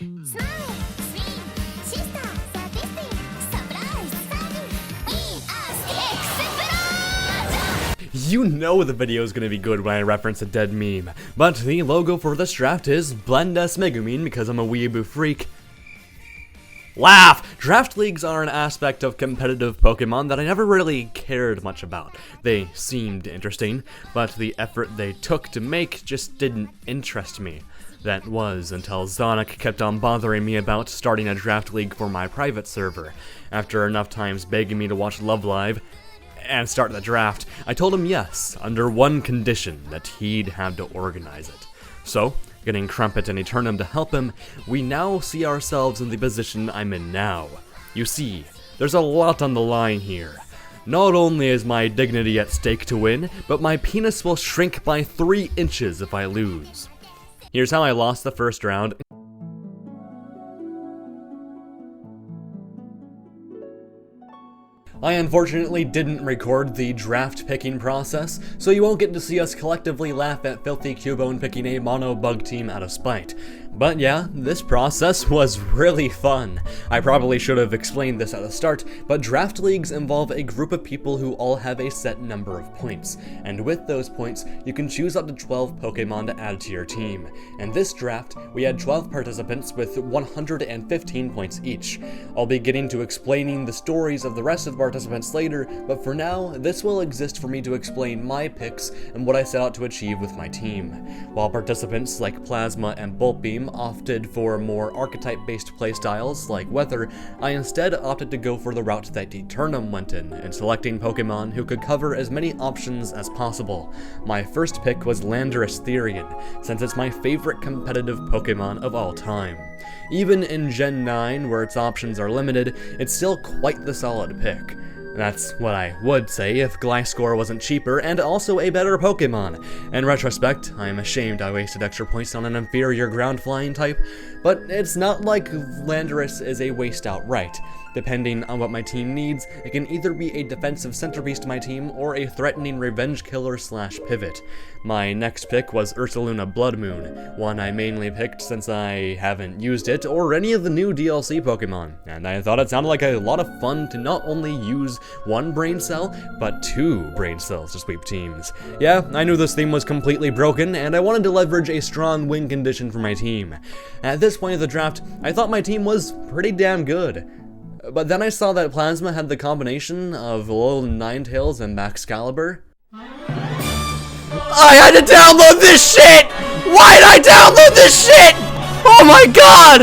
You know the video is going to be good when I reference a dead meme, but the logo for this draft is Blend S Megumin because I'm a weeaboo freak. Laugh! Draft leagues are an aspect of competitive Pokemon that I never really cared much about. They seemed interesting, but the effort they took to make just didn't interest me. That was until Zonic kept on bothering me about starting a draft league for my private server. After enough times begging me to watch Love Live and start the draft, I told him yes, under one condition, that he'd have to organize it. So, getting Crumpet and Eternum to help him, we now see ourselves in the position I'm in now. You see, there's a lot on the line here. Not only is my dignity at stake to win, but my penis will shrink by 3 inches if I lose. Here's how I lost the first round. I unfortunately didn't record the draft picking process, so you won't get to see us collectively laugh at Filthy Cubone picking a mono bug team out of spite. But yeah, this process was really fun. I probably should have explained this at the start, but draft leagues involve a group of people who all have a set number of points, and with those points, you can choose up to 12 Pokemon to add to your team. In this draft, we had 12 participants with 115 points each. I'll be getting to explaining the stories of the rest of the participants later, but for now, this will exist for me to explain my picks and what I set out to achieve with my team. While participants like Plasma and Boltbeam opted for more archetype-based playstyles like Weather, I instead opted to go for the route that Eternum went in selecting Pokemon who could cover as many options as possible. My first pick was Landorus Therian, since it's my favorite competitive Pokemon of all time. Even in Gen 9, where its options are limited, it's still quite the solid pick. That's what I would say if Gliscor wasn't cheaper and also a better Pokemon. In retrospect, I am ashamed I wasted extra points on an inferior ground flying type, but it's not like Landorus is a waste outright. Depending on what my team needs, it can either be a defensive centerpiece to my team or a threatening revenge killer / pivot. My next pick was Ursaluna Bloodmoon, one I mainly picked since I haven't used it or any of the new DLC Pokemon, and I thought it sounded like a lot of fun to not only use one brain cell, but 2 brain cells to sweep teams. Yeah, I knew this theme was completely broken, and I wanted to leverage a strong win condition for my team. At this point of the draft, I thought my team was pretty damn good. But then I saw that Plasma had the combination of Alolan Ninetales and Maxcalibur. I had to download this shit! Why did I download this shit? Oh my god!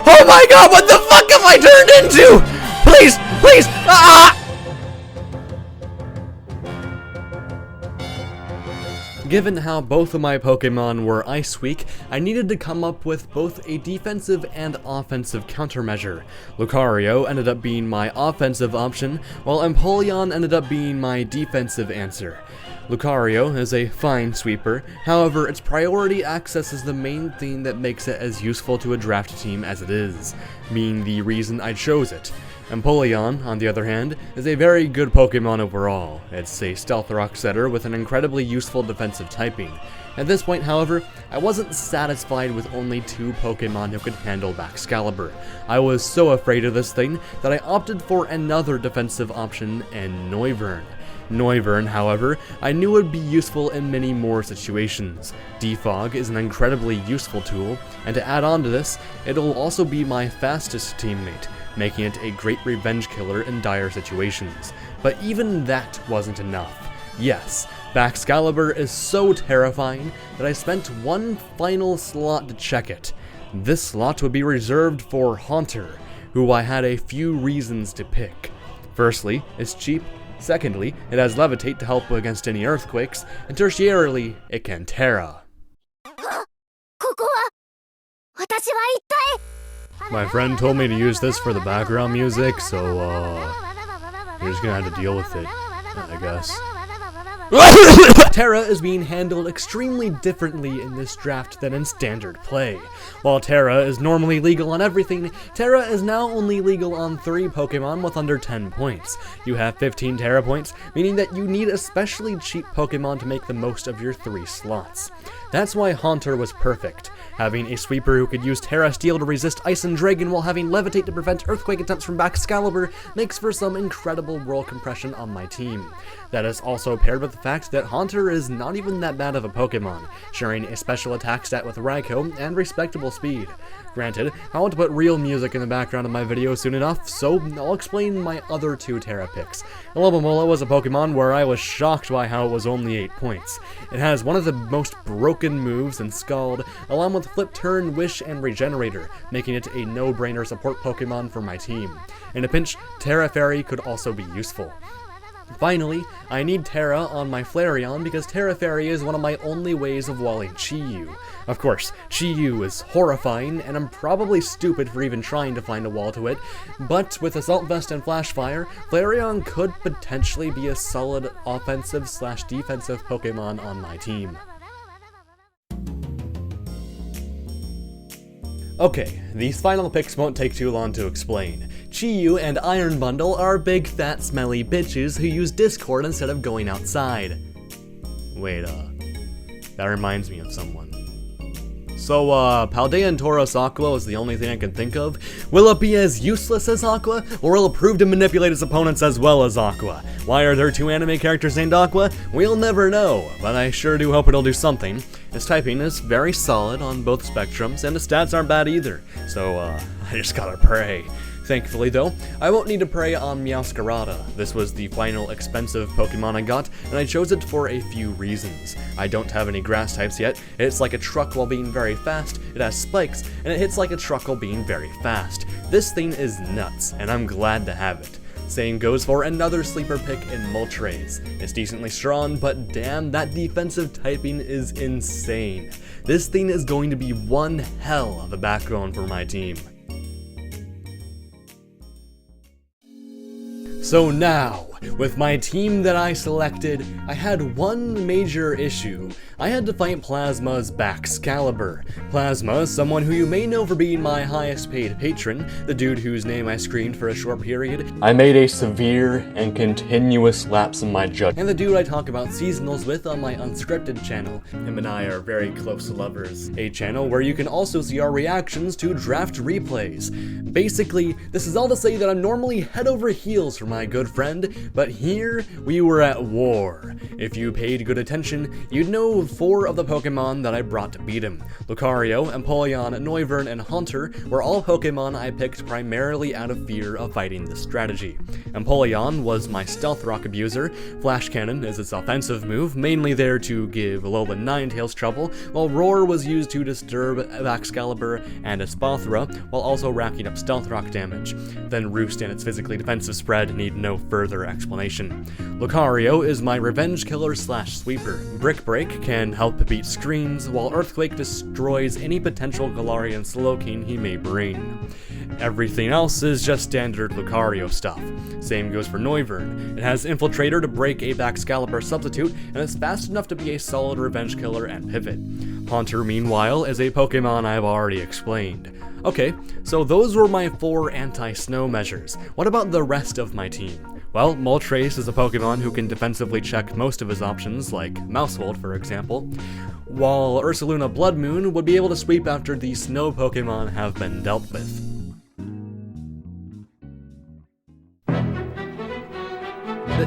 Oh my god, what the fuck have I turned into? Please, please, ah! Given how both of my Pokemon were Ice Weak, I needed to come up with both a defensive and offensive countermeasure. Lucario ended up being my offensive option, while Empoleon ended up being my defensive answer. Lucario is a fine sweeper, however its priority access is the main thing that makes it as useful to a draft team as it is, being the reason I chose it. Empoleon, on the other hand, is a very good Pokemon overall. It's a Stealth Rock setter with an incredibly useful defensive typing. At this point, however, I wasn't satisfied with only 2 Pokemon who could handle Maxcalibur. I was so afraid of this thing that I opted for another defensive option in Noivern. Noivern, however, I knew would be useful in many more situations. Defog is an incredibly useful tool, and to add on to this, it'll also be my fastest teammate, making it a great revenge killer in dire situations. But even that wasn't enough. Yes, Maxcalibur is so terrifying that I spent one final slot to check it. This slot would be reserved for Haunter, who I had a few reasons to pick. Firstly, it's cheap. Secondly, it has Levitate to help against any earthquakes, and tertiarily, it can Terra. My friend told me to use this for the background music, so you're just gonna have to deal with it, I guess. Terra is being handled extremely differently in this draft than in standard play. While Terra is normally legal on everything, Terra is now only legal on 3 Pokemon with under 10 points. You have 15 Terra points, meaning that you need especially cheap Pokemon to make the most of your 3 slots. That's why Haunter was perfect. Having a sweeper who could use Terra Steel to resist Ice and Dragon while having Levitate to prevent Earthquake attempts from Excalibur makes for some incredible world compression on my team. That is also paired with the fact that Haunter is not even that bad of a Pokemon, sharing a special attack stat with Raikou and respectable speed. Granted, I want to put real music in the background of my video soon enough, so I'll explain my other two Terra picks. Alomomola was a Pokemon where I was shocked by how it was only 8 points. It has one of the most broken moves in Scald, along with Flip Turn, Wish, and Regenerator, making it a no-brainer support Pokemon for my team. In a pinch, Terra Fairy could also be useful. Finally, I need Terra on my Flareon because Terra Fairy is one of my only ways of walling Chi-Yu. Of course, Chi-Yu is horrifying, and I'm probably stupid for even trying to find a wall to it, but with Assault Vest and Flash Fire, Flareon could potentially be a solid offensive/defensive Pokemon on my team. Okay, these final picks won't take too long to explain. Chi-Yu and Iron Bundle are big fat smelly bitches who use Discord instead of going outside. Wait, that reminds me of someone. So, Paldea and Tauros Aqua is the only thing I can think of. Will it be as useless as Aqua, or will it prove to manipulate its opponents as well as Aqua? Why are there 2 anime characters named Aqua? We'll never know, but I sure do hope it'll do something. Its typing is very solid on both spectrums, and its stats aren't bad either, so, I just gotta pray. Thankfully though, I won't need to prey on Meowscarada. This was the final expensive Pokemon I got, and I chose it for a few reasons. I don't have any grass types yet, it hits like a truck while being very fast, it has spikes, and it hits like a truck while being very fast. This thing is nuts, and I'm glad to have it. Same goes for another sleeper pick in Moltres. It's decently strong, but damn, that defensive typing is insane. This thing is going to be one hell of a backbone for my team. So now, with my team that I selected, I had one major issue. I had to fight Plasma's Excalibur. Plasma is someone who you may know for being my highest paid patron, the dude whose name I screened for a short period. I made a severe and continuous lapse in my judgment. And the dude I talk about seasonals with on my unscripted channel. Him and I are very close lovers. A channel where you can also see our reactions to draft replays. Basically, this is all to say that I'm normally head over heels for my good friend, but here we were at war. If you paid good attention, you'd know 4 of the Pokemon that I brought to beat him. Lucario, Empoleon, Noivern, and Haunter were all Pokemon I picked primarily out of fear of fighting this strategy. Empoleon was my Stealth Rock abuser, Flash Cannon is its offensive move, mainly there to give Alolan Ninetales trouble, while Roar was used to disturb Excalibur and Espathra, while also racking up Stealth Rock damage. Then Roost and its physically defensive spread need no further explanation. Lucario is my revenge killer slash sweeper. Brick Break can help beat screens, while Earthquake destroys any potential Galarian Slowking he may bring. Everything else is just standard Lucario stuff. Same goes for Noivern. It has Infiltrator to break a Excalibur substitute, and it's fast enough to be a solid revenge killer and pivot. Haunter, meanwhile, is a Pokemon I've already explained. Okay, so those were my 4 anti-snow measures. What about the rest of my team? Well, Moltres is a Pokemon who can defensively check most of his options, like Mousehold for example, while Ursaluna Blood Moon would be able to sweep after the snow Pokemon have been dealt with.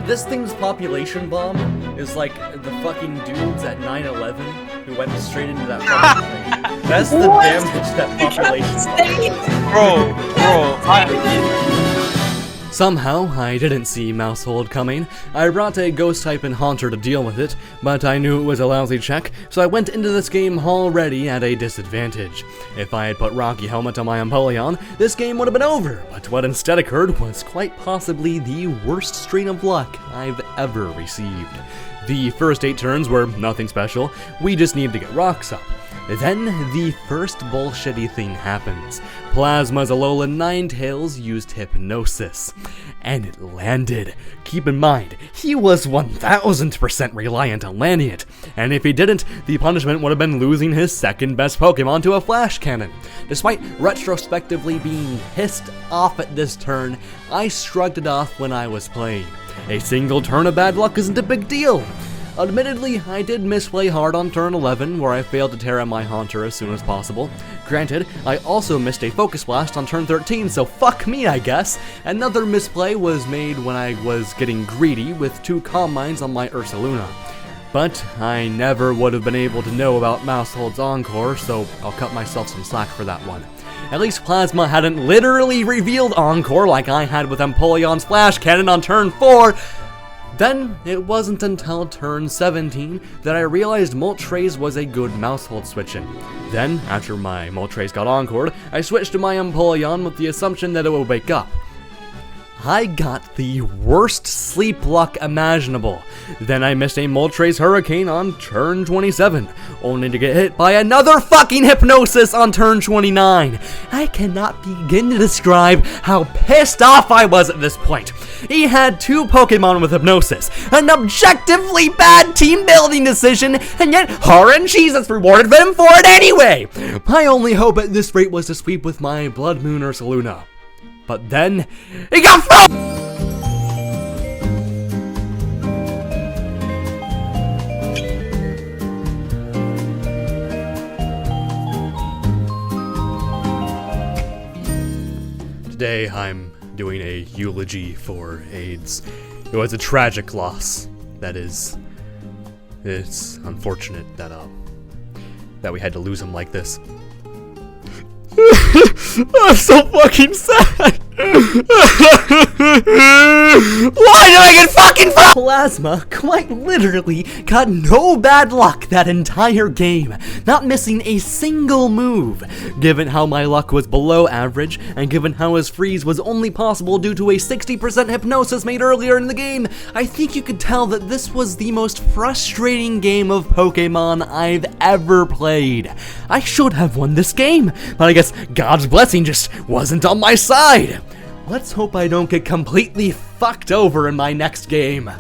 This thing's population bomb is like the fucking dudes at 9/11 who went straight into that fucking thing. That's the damage that population Somehow, I didn't see Mousehold coming. I brought a Ghost type and Haunter to deal with it, but I knew it was a lousy check, so I went into this game already at a disadvantage. If I had put Rocky Helmet on my Empoleon, this game would have been over, but what instead occurred was quite possibly the worst strain of luck I've ever received. The first 8 turns were nothing special, we just needed to get rocks up. Then, the first bullshitty thing happens. Plasma's Alolan Ninetales used Hypnosis. And it landed. Keep in mind, he was 1000% reliant on landing it. And if he didn't, the punishment would have been losing his second best Pokemon to a Flash Cannon. Despite retrospectively being pissed off at this turn, I shrugged it off when I was playing. A single turn of bad luck isn't a big deal. Admittedly, I did misplay hard on turn 11, where I failed to tear out my Haunter as soon as possible. Granted, I also missed a Focus Blast on turn 13, so fuck me, I guess. Another misplay was made when I was getting greedy with 2 Calm Minds on my Ursaluna. But I never would have been able to know about Mousehold's Encore, so I'll cut myself some slack for that one. At least Plasma hadn't literally revealed Encore like I had with Empoleon's Flash Cannon on turn 4. Then, it wasn't until turn 17 that I realized Moltres was a good Mousehold switch-in. Then, after my Moltres got Encored, I switched to my Empoleon with the assumption that it would wake up. I got the worst sleep luck imaginable. Then I missed a Moltres Hurricane on turn 27, only to get hit by another fucking Hypnosis on turn 29. I cannot begin to describe how pissed off I was at this point. He had 2 Pokemon with Hypnosis, an objectively bad team building decision, and yet RNGesus rewarded him for it anyway. My only hope at this rate was to sweep with my Blood Moon Ursaluna. But then, he got frozen! Today, I'm doing a eulogy for AIDS. It was a tragic loss. That is, it's unfortunate that we had to lose him like this. I'm so fucking sad. Why did I get fucking Plasma quite literally got no bad luck that entire game, not missing a single move. Given how my luck was below average, and given how his freeze was only possible due to a 60% hypnosis made earlier in the game, I think you could tell that this was the most frustrating game of Pokemon I've ever played. I should have won this game, but I guess God's blessing just wasn't on my side. Let's hope I don't get completely fucked over in my next game.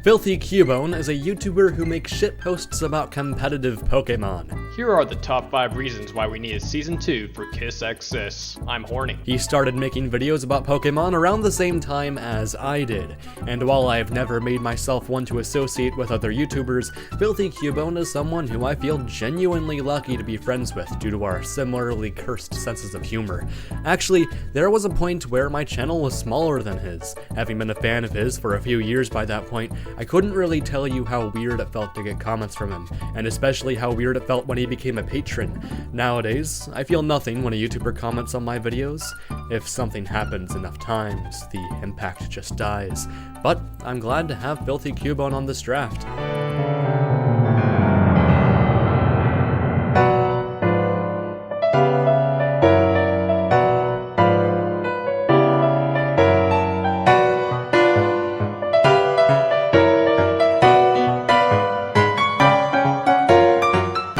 Filthy Cubone is a YouTuber who makes shitposts about competitive Pokemon. Here are the top 5 reasons why we need a Season 2 for Kiss XS. I'm horny. He started making videos about Pokemon around the same time as I did, and while I've never made myself one to associate with other YouTubers, Filthy Cubone is someone who I feel genuinely lucky to be friends with due to our similarly cursed senses of humor. Actually, there was a point where my channel was smaller than his. Having been a fan of his for a few years by that point, I couldn't really tell you how weird it felt to get comments from him, and especially how weird it felt when he became a patron. Nowadays, I feel nothing when a YouTuber comments on my videos. If something happens enough times, the impact just dies. But I'm glad to have Filthy Cubone on this draft.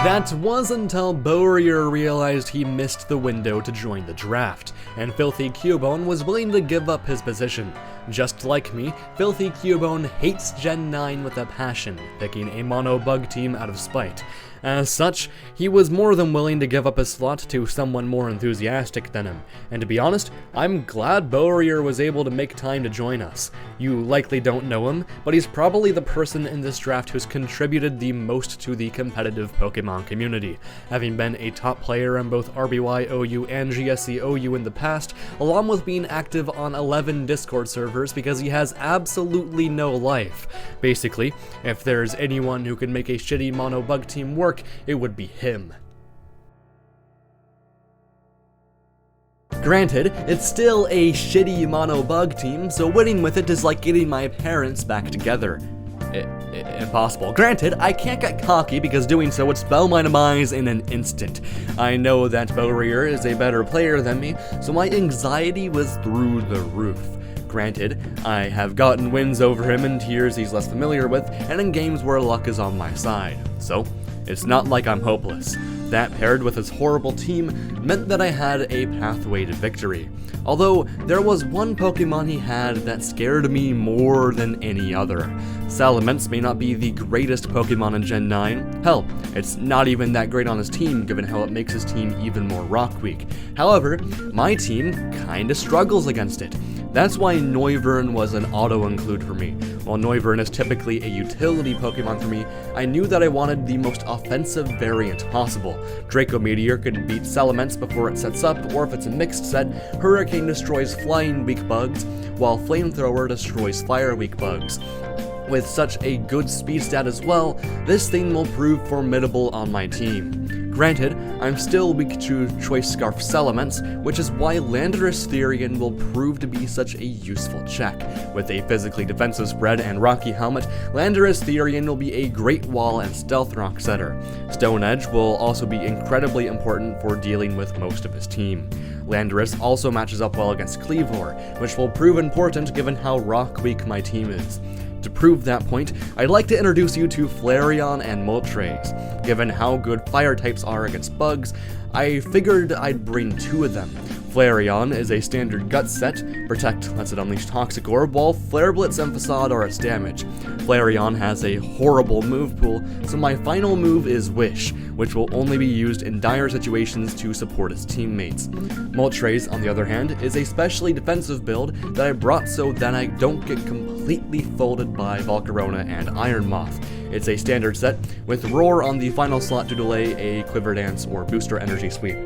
That was until Bohrier realized he missed the window to join the draft, and Filthy Cubone was willing to give up his position. Just like me, Filthy Cubone hates Gen 9 with a passion, picking a mono bug team out of spite. As such, he was more than willing to give up his slot to someone more enthusiastic than him, and to be honest, I'm glad Bohrier was able to make time to join us. You likely don't know him, but he's probably the person in this draft who's contributed the most to the competitive Pokemon community, having been a top player in both RBY-OU and GSC-OU in the past, along with being active on 11 Discord servers because he has absolutely no life. Basically, if there's anyone who can make a shitty mono bug team work, it would be him. Granted, it's still a shitty mono bug team, so winning with it is like getting my parents back together. Impossible. Granted, I can't get cocky because doing so would spell my demise in an instant. I know that Bohrier is a better player than me, so my anxiety was through the roof. Granted, I have gotten wins over him in tiers he's less familiar with, and in games where luck is on my side, so it's not like I'm hopeless. That paired with his horrible team meant that I had a pathway to victory. Although, there was one Pokemon he had that scared me more than any other. Salamence may not be the greatest Pokemon in Gen 9. Hell, it's not even that great on his team given how it makes his team even more rock weak. However, my team kinda struggles against it. That's why Noivern was an auto-include for me. While Noivern is typically a utility Pokemon for me, I knew that I wanted the most offensive variant possible. Draco Meteor could beat Salamence before it sets up, or if it's a mixed set, Hurricane destroys flying weak bugs, while Flamethrower destroys fire weak bugs. With such a good speed stat as well, this thing will prove formidable on my team. Granted, I'm still weak to Choice Scarf Salamence, which is why Landorus Therian will prove to be such a useful check. With a physically defensive spread and Rocky Helmet, Landorus Therian will be a great wall and stealth rock setter. Stone Edge will also be incredibly important for dealing with most of his team. Landorus also matches up well against Cleavor, which will prove important given how rock weak my team is. To prove that point, I'd like to introduce you to Flareon and Moltres. Given how good fire types are against bugs, I figured I'd bring two of them. Flareon is a standard gut set, Protect lets it unleash Toxic Orb, while Flare Blitz and Facade are its damage. Flareon has a horrible move pool, so my final move is Wish, which will only be used in dire situations to support its teammates. Moltres, on the other hand, is a specially defensive build that I brought so that I don't get completely folded by Volcarona and Iron Moth. It's a standard set, with Roar on the final slot to delay a Quiver Dance or Booster Energy Sweep.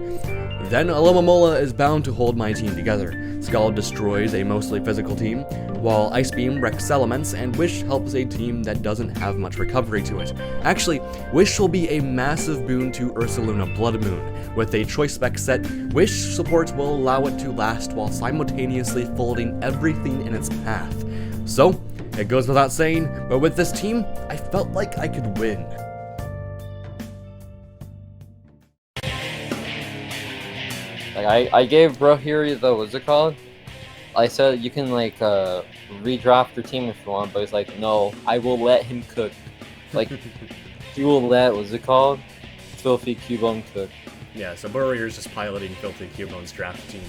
Then Alomomola is bound to hold my team together. Scald destroys a mostly physical team, while Ice Beam wrecks Salamence, and Wish helps a team that doesn't have much recovery to it. Actually, Wish will be a massive boon to Ursaluna Blood Moon. With a choice spec set, Wish support will allow it to last while simultaneously folding everything in its path. So, it goes without saying, but with this team, I felt like I could win. Like I gave Bohrier the what's it called? I said you can like redraft your team if you want, but it's like no, I will let him cook. Like you will let what's it called? Filthy Cubone cook. Yeah, so Bohrier's just piloting Filthy Cubone's draft team.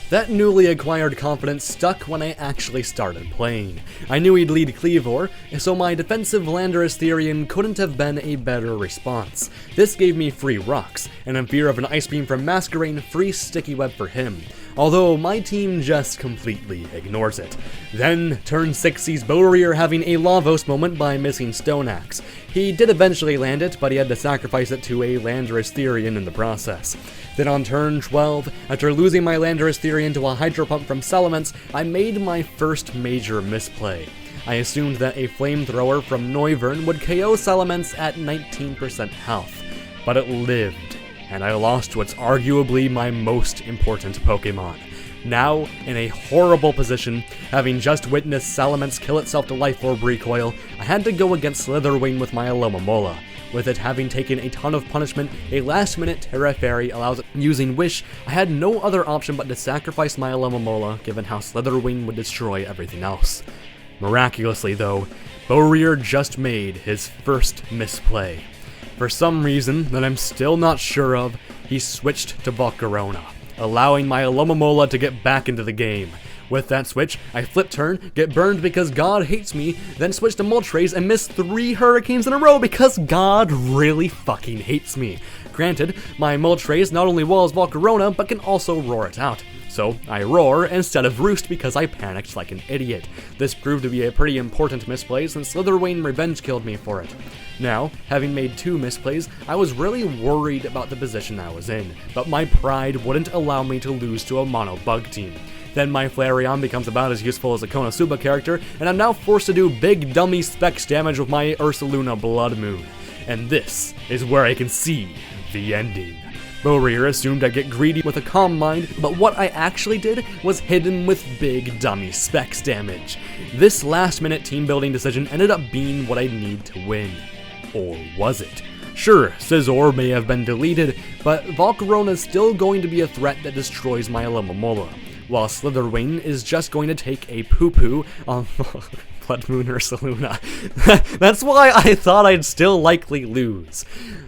That newly acquired confidence stuck when I actually started playing. I knew he'd lead Cleavor, so my defensive Landorus Therian couldn't have been a better response. This gave me free rocks, and in fear of an Ice Beam from Masquerain, free Sticky Web for him. Although my team just completely ignores it. Then, turn 6 sees Bohrier having a Lavos moment by missing Stone Axe. He did eventually land it, but he had to sacrifice it to a Landorus Therian in the process. Then on turn 12, after losing my Landorus Therian to a Hydro Pump from Salamence, I made my first major misplay. I assumed that a Flamethrower from Noivern would KO Salamence at 19% health, but it lived, and I lost what's arguably my most important Pokemon. Now, in a horrible position, having just witnessed Salamence kill itself to Life Orb recoil, I had to go against Slitherwing with my Alomomola. With it having taken a ton of punishment, a last-minute Terra Fairy allows it. Using Wish, I had no other option but to sacrifice my Alomomola, given how Slitherwing would destroy everything else. Miraculously, though, Bohrier just made his first misplay. For some reason that I'm still not sure of, he switched to Volcarona, allowing my Alomomola to get back into the game. With that switch, I flip turn, get burned because God hates me, then switch to Moltres and miss 3 Hurricanes in a row because God really fucking hates me. Granted, my Moltres not only walls Volcarona, but can also roar it out. So I roar instead of roost because I panicked like an idiot. This proved to be a pretty important misplay since Slitherwing revenge killed me for it. Now, having made 2 misplays, I was really worried about the position I was in, but my pride wouldn't allow me to lose to a mono bug team. Then my Flareon becomes about as useful as a Konosuba character, and I'm now forced to do big dummy specs damage with my Ursaluna Blood Moon. And this is where I can see the ending. Bohrier assumed I'd get greedy with a calm mind, but what I actually did was hit him with big dummy specs damage. This last minute team building decision ended up being what I need to win. Or was it? Sure, Scizor may have been deleted, but Volcarona is still going to be a threat that destroys my Alomomola, while Slitherwing is just going to take a poo-poo on Blood Moon Ursaluna. That's why I thought I'd still likely lose.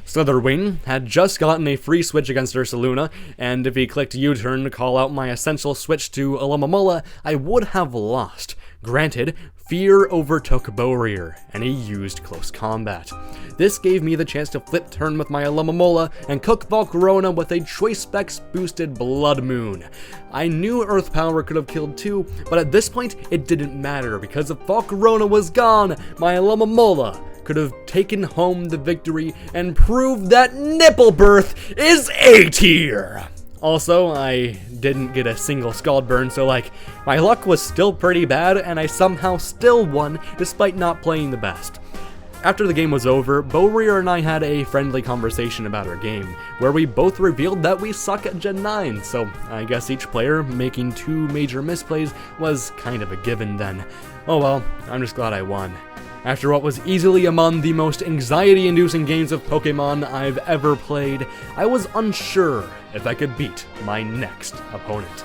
Slitherwing had just gotten a free switch against Ursaluna, and if he clicked U-turn to call out my essential switch to Alomomola, I would have lost. Granted, fear overtook Bohrier, and he used close combat. This gave me the chance to flip turn with my Alomomola and cook Volcarona with a Choice Specs boosted Blood Moon. I knew Earth Power could have killed too, but at this point it didn't matter because if Volcarona was gone, my Alomomola could have taken home the victory and proved that Nipple Birth is A tier! Also, I didn't get a single Scald Burn, so my luck was still pretty bad, and I somehow still won, despite not playing the best. After the game was over, Bohrier and I had a friendly conversation about our game, where we both revealed that we suck at Gen 9, so I guess each player making 2 major misplays was kind of a given then. Oh well, I'm just glad I won. After what was easily among the most anxiety-inducing games of Pokemon I've ever played, I was unsure if I could beat my next opponent.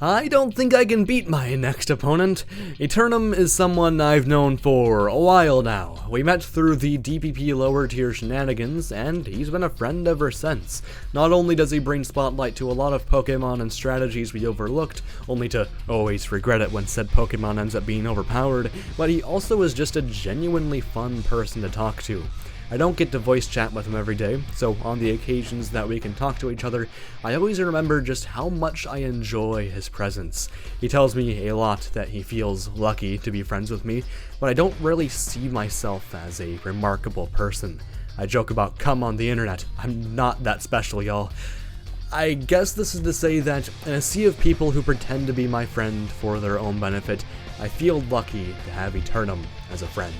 I don't think I can beat my next opponent. Eternum is someone I've known for a while now. We met through the DPP lower tier shenanigans, and he's been a friend ever since. Not only does he bring spotlight to a lot of Pokemon and strategies we overlooked, only to always regret it when said Pokemon ends up being overpowered, but he also is just a genuinely fun person to talk to. I don't get to voice chat with him every day, so on the occasions that we can talk to each other, I always remember just how much I enjoy his presence. He tells me a lot that he feels lucky to be friends with me, but I don't really see myself as a remarkable person. I joke about cum on the internet. I'm not that special, y'all. I guess this is to say that in a sea of people who pretend to be my friend for their own benefit, I feel lucky to have Eternum as a friend.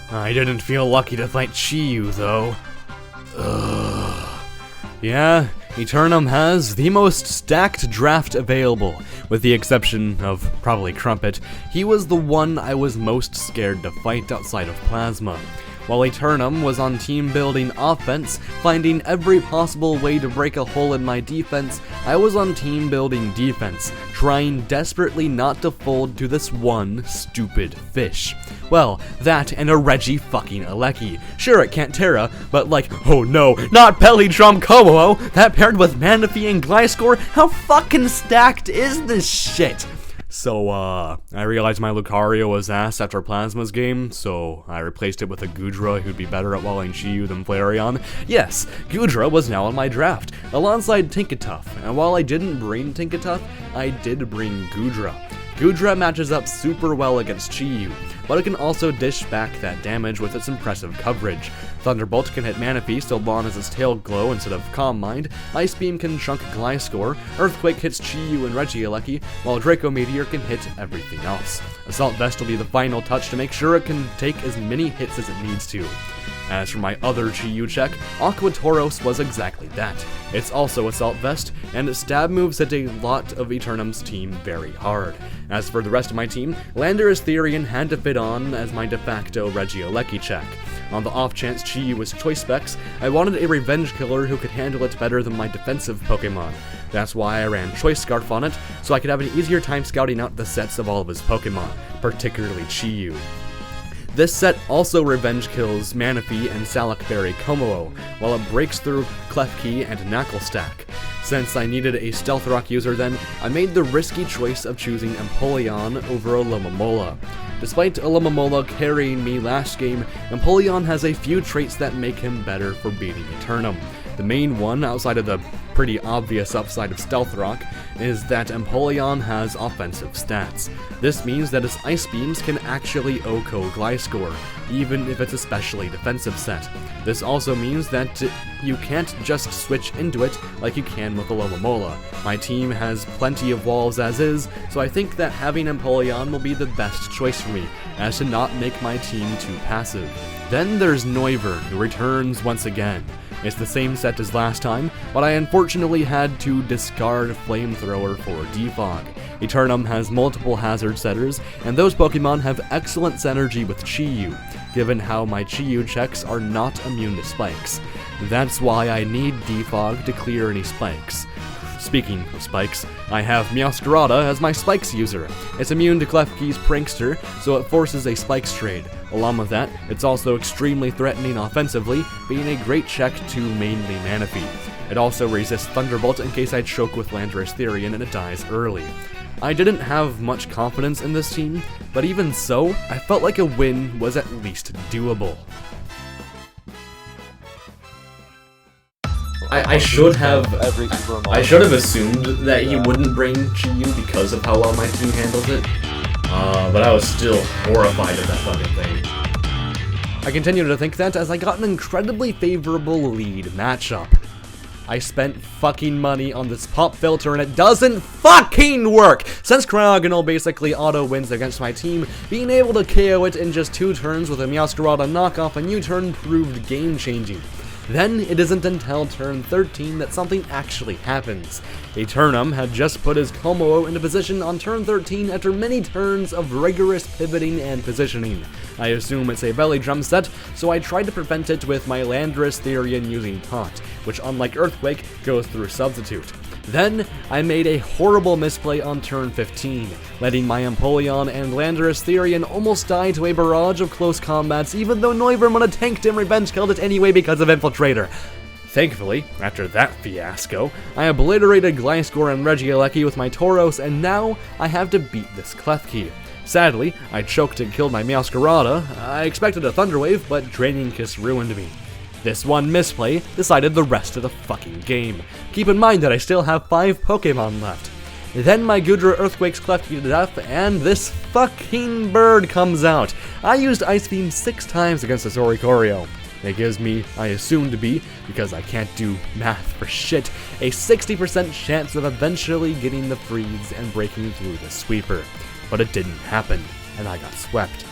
I didn't feel lucky to fight Chi-Yu, though. Ugh. Yeah, Eternum has the most stacked draft available, with the exception of probably Crumpet. He was the one I was most scared to fight outside of Plasma. While Eternum was on team building offense, finding every possible way to break a hole in my defense, I was on team building defense, trying desperately not to fold to this one stupid fish. Well, that and a fucking Alecki. Sure, it can't Terra, but oh no, not Belly-Drum Como! That paired with Manaphy and Gliscor? How fucking stacked is this shit? So, I realized my Lucario was ass after Plasma's game, so I replaced it with a Goodra who'd be better at walling Chi-Yu than Flareon. Yes, Goodra was now in my draft, alongside Tinkatuff, and while I didn't bring Tinkatuff, I did bring Goodra. Goodra matches up super well against Chi-Yu, but it can also dish back that damage with its impressive coverage. Thunderbolt can hit Manaphy so long as its tail glow instead of Calm Mind, Ice Beam can chunk Gliscor, Earthquake hits Chi-Yu and Regieleki, while Draco Meteor can hit everything else. Assault Vest will be the final touch to make sure it can take as many hits as it needs to. As for my other Chi-Yu check, Aqua Tauros was exactly that. It's also Assault Vest, and its stab moves hit a lot of Eternum's team very hard. As for the rest of my team, Landorus Therian had to fit on as my de facto Regieleki check. On the off chance Chi-Yu was Choice Specs, I wanted a revenge killer who could handle it better than my defensive Pokemon. That's why I ran Choice Scarf on it, so I could have an easier time scouting out the sets of all of his Pokemon, particularly Chi-Yu. This set also revenge kills Manaphy and Salakberry Kommo-o, while it breaks through Klefki and Knucklestack. Since I needed a Stealth Rock user then, I made the risky choice of choosing Empoleon over Alomomola. Despite Alomomola carrying me last game, Empoleon has a few traits that make him better for beating Eternum. The main one, outside of the pretty obvious upside of Stealth Rock, is that Empoleon has offensive stats. This means that its Ice Beams can actually OHKO Gliscor, even if it's a specially defensive set. This also means that you can't just switch into it like you can with Alomomola. My team has plenty of walls as is, so I think that having Empoleon will be the best choice for me, as to not make my team too passive. Then there's Noivern, who returns once again. It's the same set as last time, but I unfortunately had to discard Flamethrower for Defog. Eternum has multiple hazard setters, and those Pokemon have excellent synergy with Chi-Yu, given how my Chi-Yu checks are not immune to spikes. That's why I need Defog to clear any spikes. Speaking of spikes, I have Meowscarada as my spikes user. It's immune to Klefki's Prankster, so it forces a spikes trade. Along with that, it's also extremely threatening offensively, being a great check to mainly Manaphy. It also resists Thunderbolt in case I choke with Landorus Therian and it dies early. I didn't have much confidence in this team, but even so, I felt like a win was at least doable. I should have assumed that he wouldn't bring Chi-Yu because of how well my team handles it, but I was still horrified at that fucking thing. I continue to think that as I got an incredibly favorable lead matchup. I spent fucking money on this pop filter and it doesn't fucking work! Since Cryogonal basically auto wins against my team, being able to KO it in just 2 turns with a Meowscarada knockoff and U-turn proved game-changing. Then, it isn't until turn 13 that something actually happens. Eternum had just put his Como into position on turn 13 after many turns of rigorous pivoting and positioning. I assume it's a belly drum set, so I tried to prevent it with my Landorus Therian using Taunt, which unlike Earthquake, goes through Substitute. Then, I made a horrible misplay on turn 15, letting my Empoleon and Landorus Therian almost die to a barrage of close combats even though Noivern tanked and revenge killed it anyway because of Infiltrator. Thankfully, after that fiasco, I obliterated Gliscor and Regieleki with my Tauros, and now I have to beat this Klefki. Sadly, I choked and killed my Meowscarada. I expected a Thunder Wave, but Draining Kiss ruined me. This one misplay decided the rest of the fucking game. Keep in mind that I still have 5 Pokemon left. Then my Goodra Earthquakes Klefki to death, and this fucking bird comes out. I used Ice Beam 6 times against this Oricorio. It gives me, I assume to be, because I can't do math for shit, a 60% chance of eventually getting the freeze and breaking through the sweeper. But it didn't happen, and I got swept.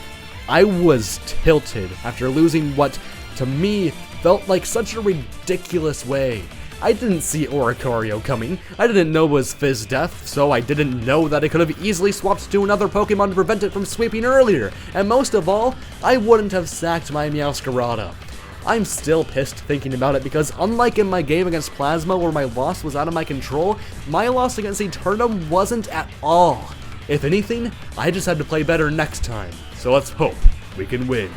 I was tilted after losing what, to me, felt like such a ridiculous way. I didn't see Oricorio coming, I didn't know it was Fizz Death, so I didn't know that I could have easily swapped to another Pokemon to prevent it from sweeping earlier, and most of all, I wouldn't have sacked my Meowscarada. I'm still pissed thinking about it because unlike in my game against Plasma where my loss was out of my control, my loss against Eternum wasn't at all. If anything, I just had to play better next time, so let's hope we can win.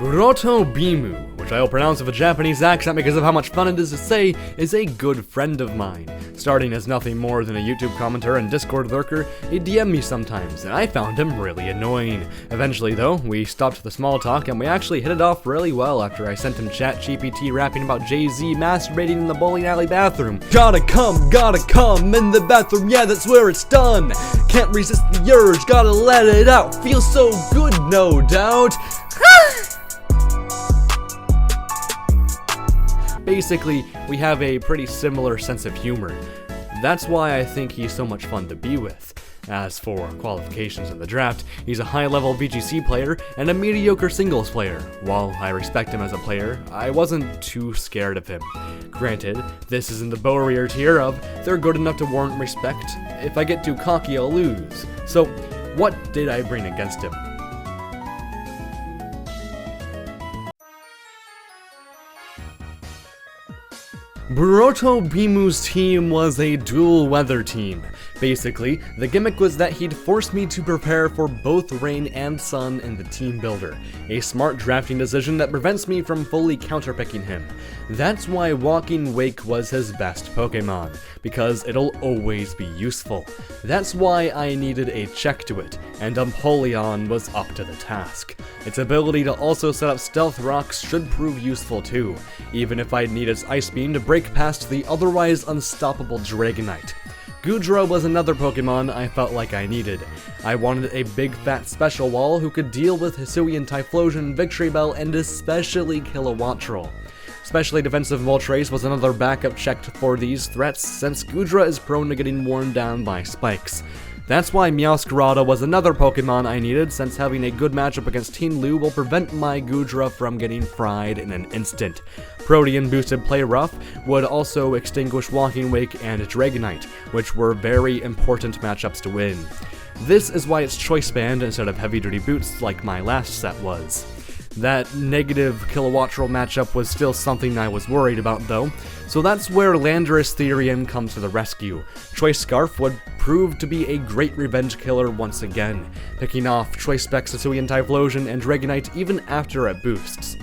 Boltbeam, which I will pronounce with a Japanese accent because of how much fun it is to say, is a good friend of mine. Starting as nothing more than a YouTube commenter and Discord lurker, he'd DM me sometimes, and I found him really annoying. Eventually though, we stopped the small talk and we actually hit it off really well after I sent him ChatGPT rapping about Jay-Z masturbating in the bowling alley bathroom. Gotta come in the bathroom, yeah that's where it's done. Can't resist the urge, gotta let it out, feels so good no doubt. Basically, we have a pretty similar sense of humor. That's why I think he's so much fun to be with. As for qualifications in the draft, he's a high-level VGC player and a mediocre singles player. While I respect him as a player, I wasn't too scared of him. Granted, this is in the Bohrier tier of, they're good enough to warrant respect. If I get too cocky, I'll lose. So, what did I bring against him? Boltbeam's team was a dual weather team. Basically, the gimmick was that he'd force me to prepare for both rain and sun in the team builder, a smart drafting decision that prevents me from fully counterpicking him. That's why Walking Wake was his best Pokemon, because it'll always be useful. That's why I needed a check to it, and Empoleon was up to the task. Its ability to also set up Stealth Rocks should prove useful too, even if I'd need its Ice Beam to break past the otherwise unstoppable Dragonite. Goodra was another Pokemon I felt like I needed. I wanted a big fat special wall who could deal with Hisuian Typhlosion, Victory Bell, and especially Kilowattrel. Especially defensive Moltres was another backup checked for these threats, since Goodra is prone to getting worn down by spikes. That's why Meowscarada was another Pokemon I needed, since having a good matchup against Teen Lu will prevent my Goodra from getting fried in an instant. Protean boosted Play Rough would also extinguish Walking Wake and Dragonite, which were very important matchups to win. This is why it's Choice Band instead of heavy duty boots like my last set was. That negative Kilowattrel matchup was still something I was worried about though, so that's where Landorus Therian comes to the rescue. Choice Scarf would prove to be a great revenge killer once again, picking off Choice Specs, Hisuian Typhlosion, and Dragonite even after it boosts.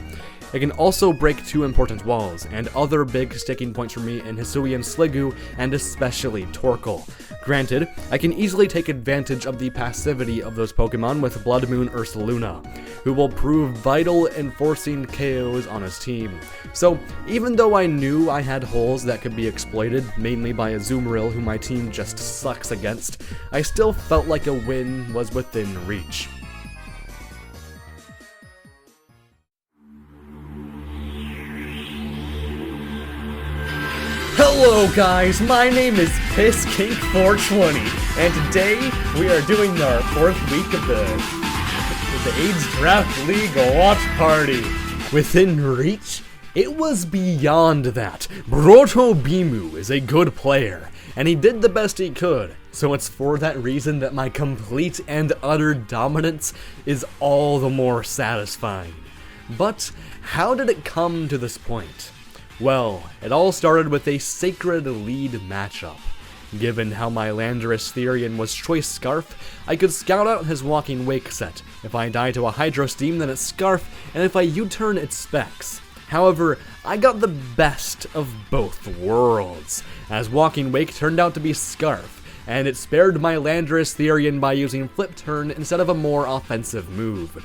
It can also break two important walls, and other big sticking points for me in Hisuian Sliggoo, and especially Torkoal. Granted, I can easily take advantage of the passivity of those Pokemon with Blood Moon Ursaluna, who will prove vital in forcing KOs on his team. So, even though I knew I had holes that could be exploited, mainly by Azumarill who my team just sucks against, I still felt like a win was within reach. Hello guys, my name is PissKink420, and today we are doing our 4th week of the AIDS Draft League watch party. Within reach? It was beyond that. Boltbeam is a good player, and he did the best he could, so it's for that reason that my complete and utter dominance is all the more satisfying. But how did it come to this point? Well, it all started with a sacred lead matchup. Given how my Landorus Therian was Choice Scarf, I could scout out his Walking Wake set. If I die to a Hydro Steam, then it's Scarf, and if I U-turn, it's Specs. However, I got the best of both worlds, as Walking Wake turned out to be Scarf, and it spared my Landorus Therian by using Flip Turn instead of a more offensive move.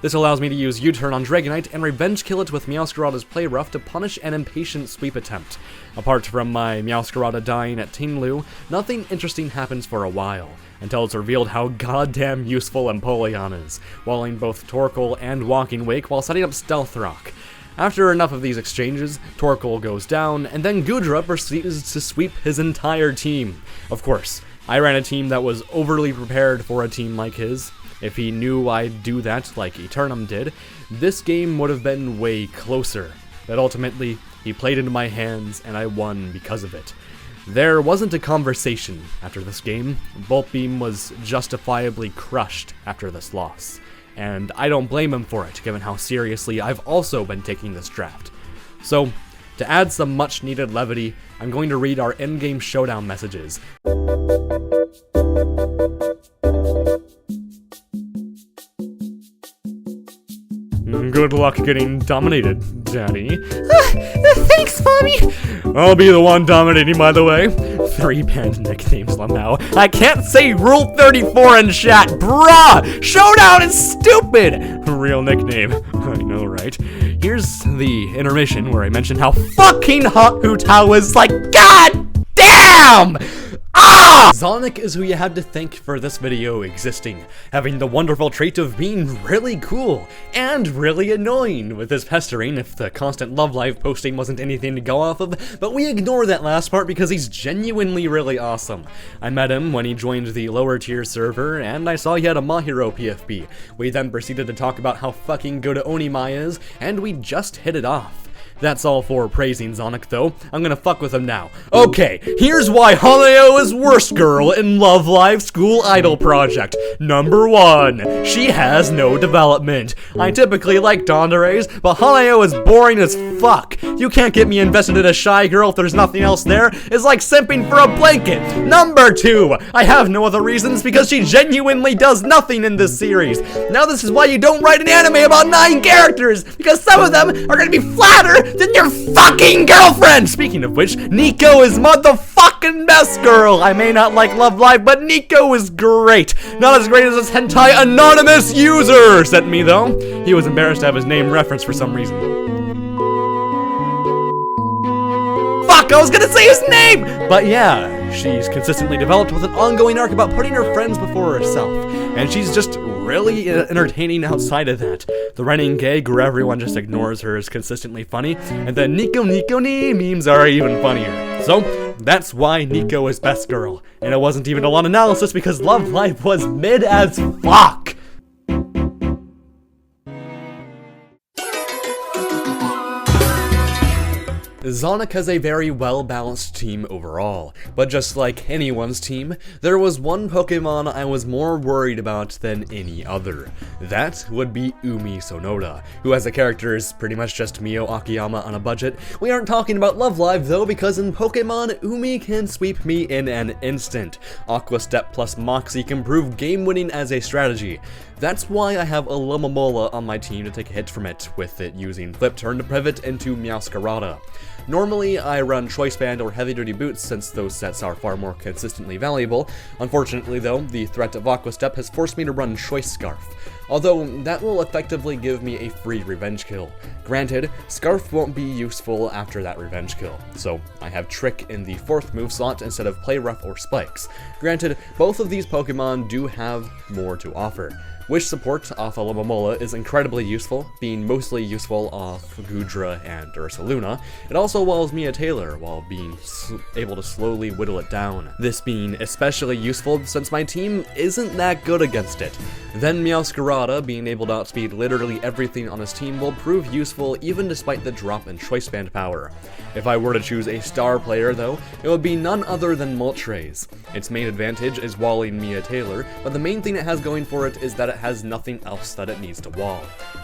This allows me to use U-turn on Dragonite and revenge kill it with Meowscarada's Play Rough to punish an impatient sweep attempt. Apart from my Meowscarada dying at Teen Lu, nothing interesting happens for a while, until it's revealed how goddamn useful Empoleon is, walling both Torkoal and Walking Wake while setting up Stealth Rock. After enough of these exchanges, Torkoal goes down, and then Goodra proceeds to sweep his entire team. Of course, I ran a team that was overly prepared for a team like his. If he knew I'd do that like Eternum did, this game would have been way closer. But ultimately, he played into my hands and I won because of it. There wasn't a conversation after this game. Boltbeam was justifiably crushed after this loss. And I don't blame him for it, given how seriously I've also been taking this draft. So, to add some much needed levity, I'm going to read our endgame showdown messages. Good luck getting dominated, Daddy. Thanks, Mommy! I'll be the one dominating, by the way. 3 band nicknames, Lamau. I can't say Rule 34 in chat, bruh! Showdown is stupid! Real nickname. I know, right? Here's the intermission where I mentioned how fucking hot Hu Tao is, like, god damn! Ah! Zonic is who you had to thank for this video existing, having the wonderful trait of being really cool and really annoying with his pestering if the constant Love Live posting wasn't anything to go off of, but we ignore that last part because he's genuinely really awesome. I met him when he joined the lower tier server, and I saw he had a Mahiro PFP. We then proceeded to talk about how fucking good Onimai is, and we just hit it off. That's all for praising Zonic, though. I'm gonna fuck with him now. Okay, here's why Haneo is worst girl in Love Live School Idol Project. Number 1, she has no development. I typically like Donderes, but Haneo is boring as fuck. You can't get me invested in a shy girl if there's nothing else there. It's like simping for a blanket. Number 2, I have no other reasons because she genuinely does nothing in this series. Now this is why you don't write an anime about 9 characters, because some of them are gonna be flatter than your fucking girlfriend! Speaking of which, Nico is motherfucking best girl! I may not like Love Live, but Nico is great! Not as great as this hentai anonymous user sent me, though. He was embarrassed to have his name referenced for some reason. Fuck, I was gonna say his name! But yeah, she's consistently developed with an ongoing arc about putting her friends before herself. And she's just really entertaining outside of that. The running gag where everyone just ignores her is consistently funny, and the Nico Nico Ni memes are even funnier. So, That's why Nico is best girl. And it wasn't even a long analysis because Love Live was mid as fuck! Zonic has a very well-balanced team overall, but just like anyone's team, there was one Pokemon I was more worried about than any other. That would be Umi Sonoda, who as a character is pretty much just Mio Akiyama on a budget. We aren't talking about Love Live though, because in Pokemon, Umi can sweep me in an instant. Aqua Step plus Moxie can prove game-winning as a strategy. That's why I have a Alomomola on my team to take a hit from it, with it using Flip Turn to pivot into Meowscarada. Normally, I run Choice Band or Heavy Duty Boots since those sets are far more consistently valuable. Unfortunately though, the threat of Aqua Step has forced me to run Choice Scarf. Although, that will effectively give me a free revenge kill. Granted, Scarf won't be useful after that revenge kill, so I have Trick in the 4th move slot instead of Play Rough or Spikes. Granted, both of these Pokemon do have more to offer. Wish support off Alomomola is incredibly useful, being mostly useful off Goodra and Ursaluna. It also walls Mia Taylor while being able to slowly whittle it down, this being especially useful since my team isn't that good against it. Then Meowscarada being able to outspeed literally everything on his team will prove useful even despite the drop in Choice Band power. If I were to choose a star player though, it would be none other than Moltres. Its main advantage is walling Mia Taylor, but the main thing it has going for it is that it has nothing else that it needs to wall.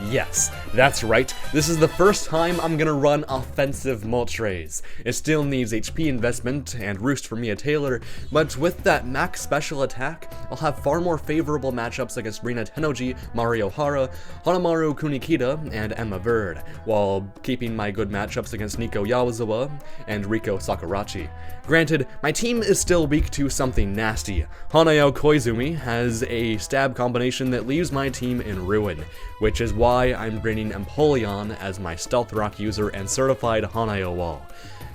Yes, that's right, this is the first time I'm gonna run offensive Moltres. It still needs HP investment and Roost for Mia Taylor, but with that max special attack, I'll have far more favorable matchups against Rina Tennoji, Mario Hara, Hanamaru Kunikita, and Emma Verd, while keeping my good matchups against Nico Yawazawa and Riko Sakurachi. Granted, my team is still weak to something nasty. Hanayo Koizumi has a stab combination that leaves my team in ruin, which is why I'm bringing Empoleon as my Stealth Rock user and certified Hanayo wall.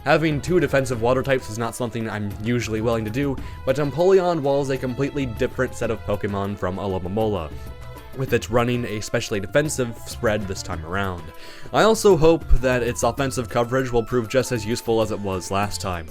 Having 2 defensive water types is not something I'm usually willing to do, but Empoleon walls a completely different set of Pokemon from Alomomola, with it running a specially defensive spread this time around. I also hope that its offensive coverage will prove just as useful as it was last time.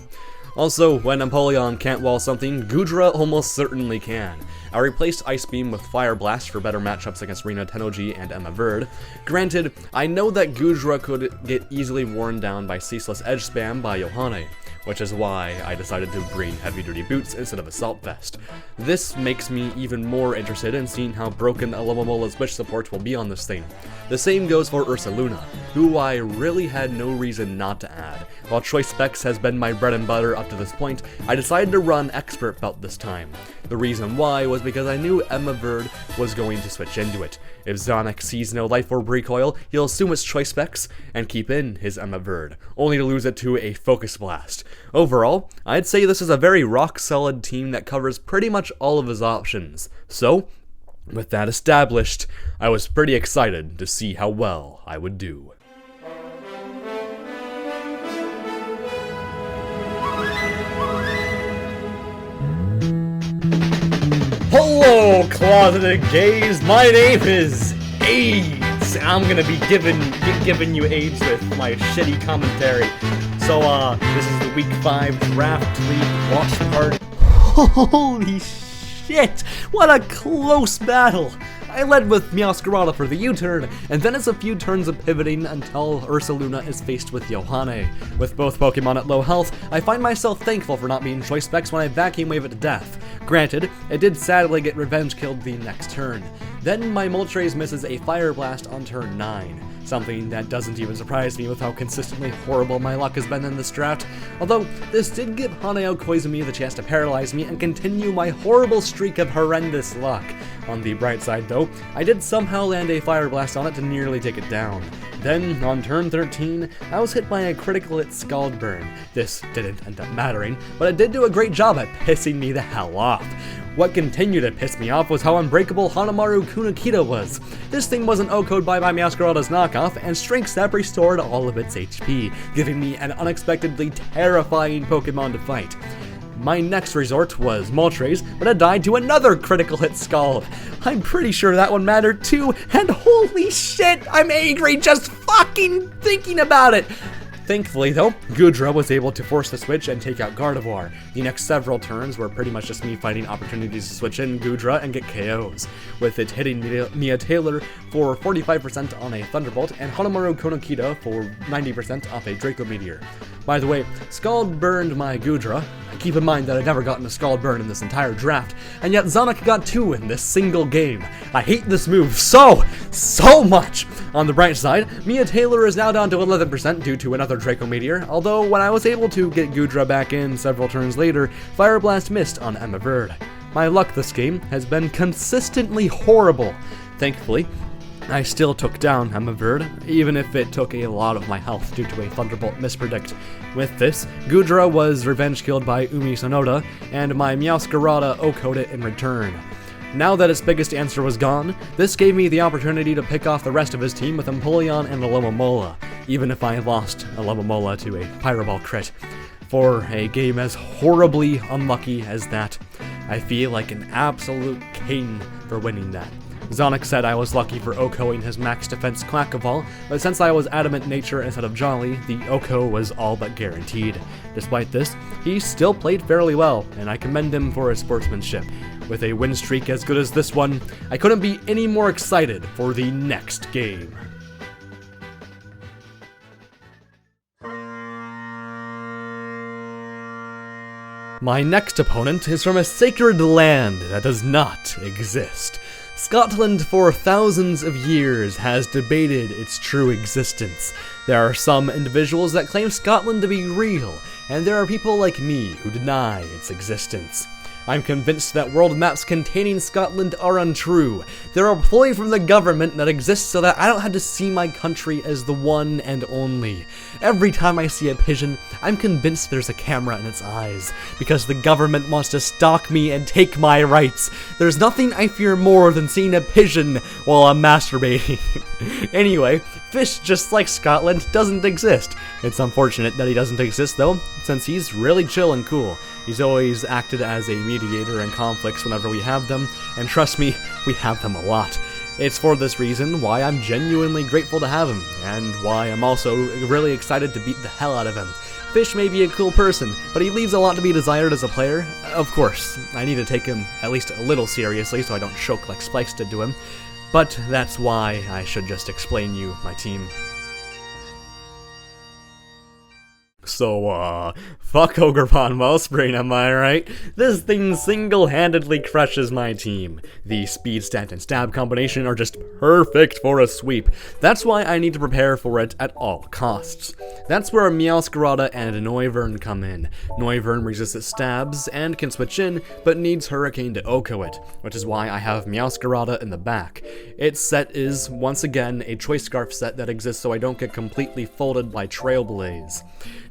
Also, when Empoleon can't wall something, Goodra almost certainly can. I replaced Ice Beam with Fire Blast for better matchups against Rina Tennoji and Emma Verd. Granted, I know that Goodra could get easily worn down by Ceaseless Edge Spam by Yohane, which is why I decided to bring Heavy Duty Boots instead of Assault Vest. This makes me even more interested in seeing how broken Alomomola's Wish support will be on this thing. The same goes for Ursaluna, who I really had no reason not to add. While Choice Specs has been my bread and butter up to this point, I decided to run Expert Belt this time. The reason why was because I knew Emma Verd was going to switch into it. If Zonic sees no Life Orb recoil, he'll assume it's Choice Specs and keep in his Emma Verd, only to lose it to a Focus Blast. Overall, I'd say this is a very rock-solid team that covers pretty much all of his options. So, with that established, I was pretty excited to see how well I would do. Hello, closeted gays. My name is AIDS. I'm gonna be giving you AIDS with my shitty commentary. So, this is the Week 5 Draft League watch party. Holy shit! What a close battle! I led with Meowscarada for the U-turn, and then it's a few turns of pivoting until Ursaluna is faced with Yohane. With both Pokemon at low health, I find myself thankful for not being Choice Specs when I Vacuum Wave it to death. Granted, it did sadly get Revenge killed the next turn. Then my Moltres misses a Fire Blast on turn 9. Something that doesn't even surprise me with how consistently horrible my luck has been in this draft, although this did give Hanayo Koizumi the chance to paralyze me and continue my horrible streak of horrendous luck. On the bright side though, I did somehow land a Fire Blast on it to nearly take it down. Then, on turn 13, I was hit by a critical hit Scald Burn. This didn't end up mattering, but it did do a great job at pissing me the hell off. What continued to piss me off was how unbreakable Hanamaru Kunikita was. This thing wasn't O-code by my Meowscarada's knockoff, and Strength Step restored all of its HP, giving me an unexpectedly terrifying Pokemon to fight. My next resort was Moltres, but it died to another critical hit Scald. I'm pretty sure that one mattered too, and holy shit, I'm angry just fucking thinking about it! Thankfully though, Goodra was able to force the switch and take out Gardevoir. The next several turns were pretty much just me fighting opportunities to switch in Goodra and get KOs, with it hitting Mia Taylor for 45% on a Thunderbolt and Hanamaru Konokita for 90% off a Draco Meteor. By the way, Scald burned my Goodra. Keep in mind that I'd never gotten a Scald burn in this entire draft, and yet Zonic got 2 in this single game. I hate this move so much! On the bright side, Mia Taylor is now down to 11% due to another Draco Meteor, although when I was able to get Goodra back in several turns later, Fire Blast missed on Emma Bird. My luck this game has been consistently horrible. Thankfully, I still took down Emma Bird, even if it took a lot of my health due to a Thunderbolt mispredict. With this, Goodra was revenge killed by Umi Sonoda, and my Meowscarada O-code it in return. Now that its biggest answer was gone, this gave me the opportunity to pick off the rest of his team with Empoleon and Alomomola, even if I lost Alomomola to a Pyroball crit. For a game as horribly unlucky as that, I feel like an absolute king for winning that. Zonic said I was lucky for Okoing his max defense Quackaball, but since I was Adamant Nature instead of Jolly, the Oko was all but guaranteed. Despite this, he still played fairly well, and I commend him for his sportsmanship. With a win streak as good as this one, I couldn't be any more excited for the next game. My next opponent is from a sacred land that does not exist. Scotland for thousands of years has debated its true existence. There are some individuals that claim Scotland to be real, and there are people like me who deny its existence. I'm convinced that world maps containing Scotland are untrue. They're a ploy from the government that exists so that I don't have to see my country as the one and only. Every time I see a pigeon, I'm convinced there's a camera in its eyes, because the government wants to stalk me and take my rights. There's nothing I fear more than seeing a pigeon while I'm masturbating. Anyway, fish just like Scotland doesn't exist. It's unfortunate that he doesn't exist though, since he's really chill and cool. He's always acted as a mediator in conflicts whenever we have them, and trust me, we have them a lot. It's for this reason why I'm genuinely grateful to have him, and why I'm also really excited to beat the hell out of him. Fish may be a cool person, but he leaves a lot to be desired as a player. Of course, I need to take him at least a little seriously so I don't choke like Splice did to him, but that's why I should just explain you my team. So, fuck Ogerpon Wellspring, am I right? This thing single-handedly crushes my team. The speed stat and stab combination are just perfect for a sweep. That's why I need to prepare for it at all costs. That's where Meowscarada and Noivern come in. Noivern resists its stabs and can switch in, but needs Hurricane to Oko it, which is why I have Meowscarada in the back. Its set is, once again, a Choice Scarf set that exists so I don't get completely folded by Trailblaze.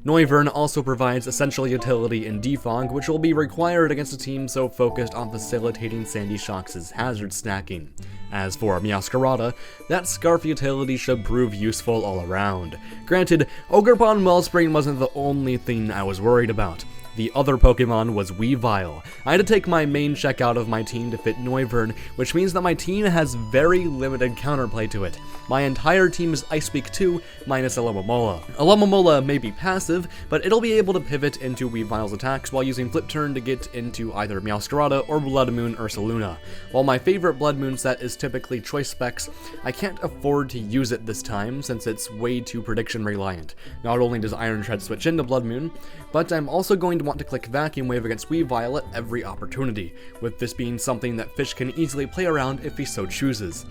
Noivern also provides essential utility in Defog, which will be required against a team so focused on facilitating Sandy Shocks' hazard stacking. As for Meowscarada, that Scarf utility should prove useful all around. Granted, Ogerpon Wellspring wasn't the only thing I was worried about. The other Pokemon was Weavile. I had to take my main check out of my team to fit Noivern, which means that my team has very limited counterplay to it. My entire team is Ice Speak 2, minus Alomomola. Alomomola may be passive, but it'll be able to pivot into Weavile's attacks while using Flip Turn to get into either Meowscarada or Blood Moon Ursaluna. While my favorite Blood Moon set is typically Choice Specs, I can't afford to use it this time since it's way too prediction reliant. Not only does Iron Tread switch into Blood Moon, but I'm also going to want to click Vacuum Wave against Weavile at every opportunity, with this being something that Fish can easily play around if he so chooses.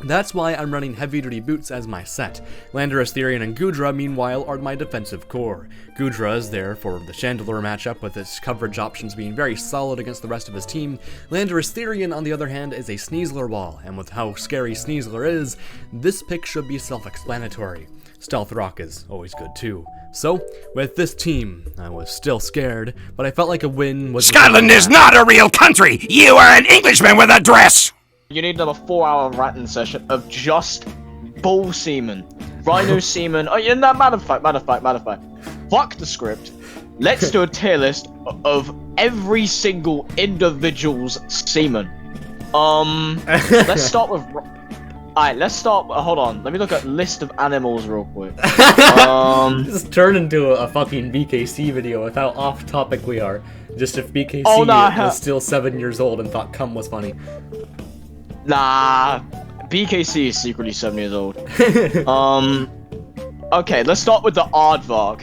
That's why I'm running Heavy Duty Boots as my set. Landorus, Therian, and Goodra, meanwhile, are my defensive core. Goodra is there for the Chandelure matchup, with its coverage options being very solid against the rest of his team. Landorus Therian, on the other hand, is a Sneasler wall, and with how scary Sneasler is, this pick should be self-explanatory. Stealth Rock is always good too. So, with this team, I was still scared, but I felt like a win was— Scotland is not a real country! You are an Englishman with a dress! You need another 4-hour ranting session of just bull semen. Rhino semen. Oh yeah, no, matter of fact. Fuck the script. Let's do a tier list of every single individual's semen. Let's start with Alright, let's start. Hold on. Let me look at list of animals real quick. Just turn into a fucking BKC video with how off topic we are. Just if BKC was still 7 years old and thought cum was funny. Nah, BKC is secretly 7 years old. Okay, let's start with the aardvark.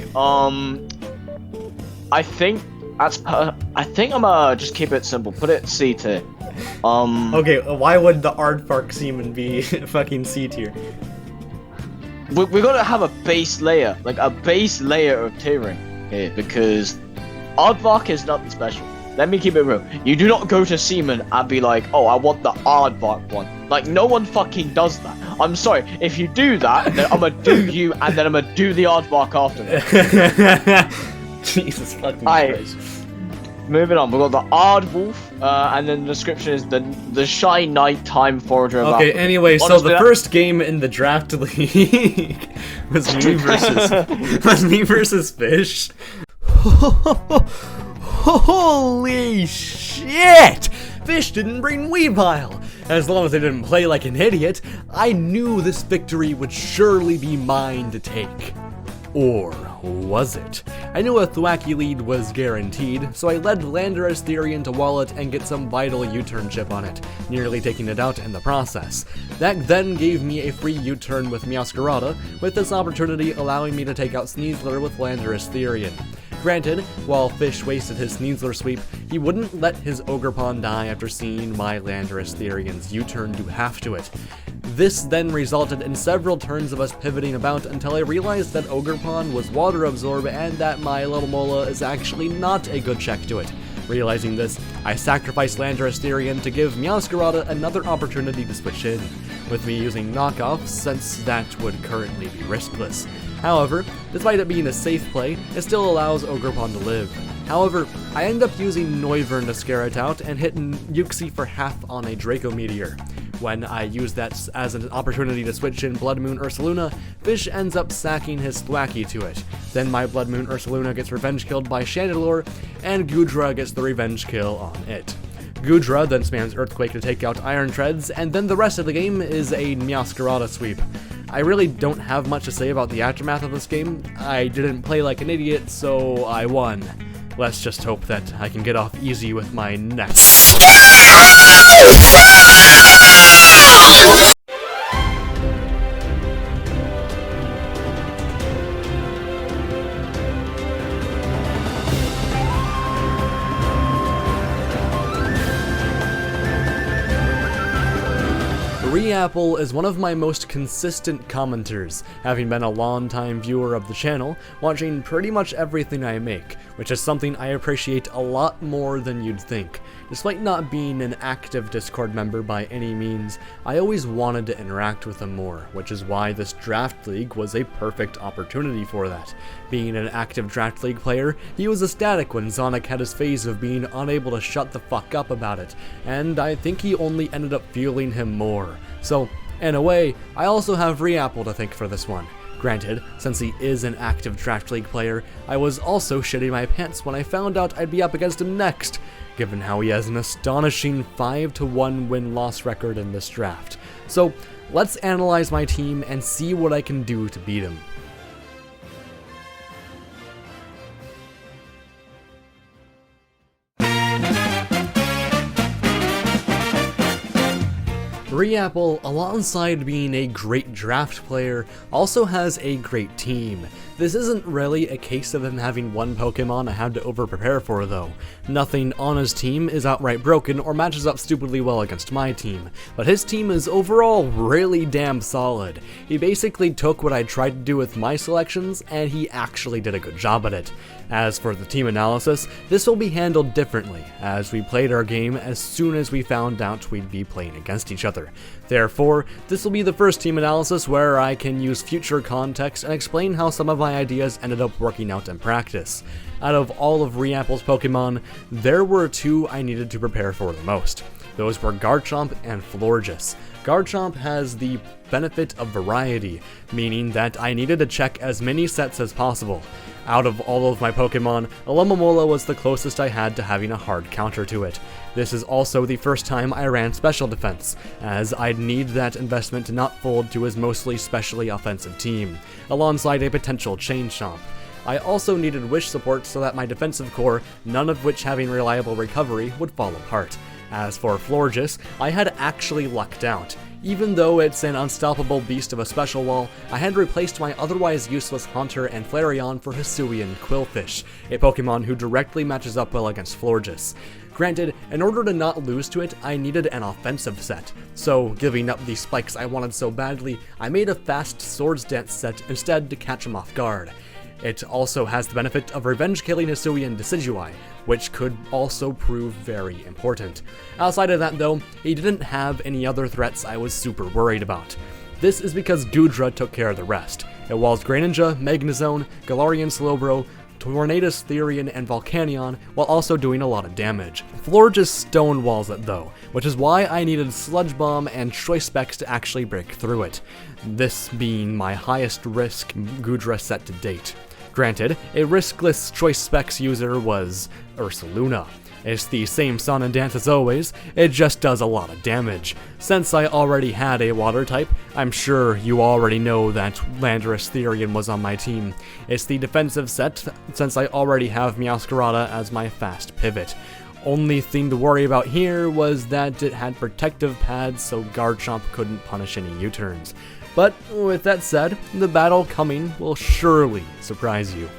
I think I'm gonna just keep it simple. Put it C tier. Okay, why would the aardvark seaman be fucking C tier? We gotta have a base layer, like a base layer of tiering here, because aardvark is nothing special. Let me keep it real. You do not go to Seaman and be like, oh, I want the aardvark one. Like, no one fucking does that. I'm sorry, if you do that, then I'm gonna do you, and then I'm gonna do the aardvark after that. Jesus fucking Christ. Moving on, we've got the Aardwolf, and then the description is the shy nighttime forager. Okay, anyway, so the first game in the draft league was me versus Fish. Holy shit! Fish didn't bring Weavile! As long as I didn't play like an idiot, I knew this victory would surely be mine to take. Or was it? I knew a Thwacky lead was guaranteed, so I led Landorus Theory into Wallet and get some vital U-turn chip on it, nearly taking it out in the process. That then gave me a free U-turn with Meowscarada, with this opportunity allowing me to take out Sneasler with Landorus Therian. Granted, while Fish wasted his Sneasler sweep, he wouldn't let his Ogerpon die after seeing my Landorus Therian's U-turn do half to it. This then resulted in several turns of us pivoting about until I realized that Ogerpon was Water Absorb and that my little Mola is actually not a good check to it. Realizing this, I sacrificed Landorus Therian to give Meowscarada another opportunity to switch in, with me using Knockoff since that would currently be riskless. However, despite it being a safe play, it still allows Ogerpon to live. However, I end up using Noivern to scare it out and hitting Uxie for half on a Draco Meteor. When I use that as an opportunity to switch in Blood Moon Ursaluna, Fish ends up sacking his Thwacky to it. Then my Blood Moon Ursaluna gets revenge killed by Chandelure, and Goodra gets the revenge kill on it. Goodra then spams Earthquake to take out Iron Treads, and then the rest of the game is a Meowscarada sweep. I really don't have much to say about the aftermath of this game. I didn't play like an idiot, so I won. Let's just hope that I can get off easy with my next. ReeApple is one of my most consistent commenters, having been a long-time viewer of the channel, watching pretty much everything I make, which is something I appreciate a lot more than you'd think. Despite not being an active Discord member by any means, I always wanted to interact with him more, which is why this Draft League was a perfect opportunity for that. Being an active Draft League player, he was ecstatic when Zonic had his phase of being unable to shut the fuck up about it, and I think he only ended up fueling him more. So, in a way, I also have ReeApple to thank for this one. Granted, since he is an active Draft League player, I was also shitting my pants when I found out I'd be up against him next, given how he has an astonishing 5-1 win-loss record in this draft. So, let's analyze my team and see what I can do to beat him. ReeApple, alongside being a great draft player, also has a great team. This isn't really a case of him having one Pokemon I had to over-prepare for though. Nothing on his team is outright broken or matches up stupidly well against my team, but his team is overall really damn solid. He basically took what I tried to do with my selections, and he actually did a good job at it. As for the team analysis, this will be handled differently, as we played our game as soon as we found out we'd be playing against each other. Therefore, this will be the first team analysis where I can use future context and explain how some of my ideas ended up working out in practice. Out of all of ReeApple's Pokemon, there were two I needed to prepare for the most. Those were Garchomp and Florges. Garchomp has the benefit of variety, meaning that I needed to check as many sets as possible. Out of all of my Pokemon, Alomomola was the closest I had to having a hard counter to it. This is also the first time I ran Special Defense, as I'd need that investment to not fold to his mostly specially offensive team, alongside a potential Chain Chomp. I also needed Wish support so that my defensive core, none of which having reliable recovery, would fall apart. As for Florges, I had actually lucked out. Even though it's an unstoppable beast of a special wall, I had replaced my otherwise useless Haunter and Flareon for Hisuian Quillfish, a Pokemon who directly matches up well against Florges. Granted, in order to not lose to it, I needed an offensive set, so giving up the spikes I wanted so badly, I made a fast Swords Dance set instead to catch him off guard. It also has the benefit of revenge killing Hisuian Decidueye, which could also prove very important. Outside of that though, he didn't have any other threats I was super worried about. This is because Goodra took care of the rest. It walls Greninja, Magnezone, Galarian Slowbro, Tornadus Therian, and Volcanion, while also doing a lot of damage. Florges stonewalls it though, which is why I needed Sludge Bomb and Choice Specs to actually break through it, this being my highest risk Goodra set to date. Granted, a riskless Choice Specs user was Ursaluna. It's the same Sun and Dance as always, it just does a lot of damage. Since I already had a water type, I'm sure you already know that Landorus Therian was on my team. It's the defensive set, since I already have Meowscarada as my fast pivot. Only thing to worry about here was that it had protective pads so Garchomp couldn't punish any U-turns. But with that said, the battle coming will surely surprise you.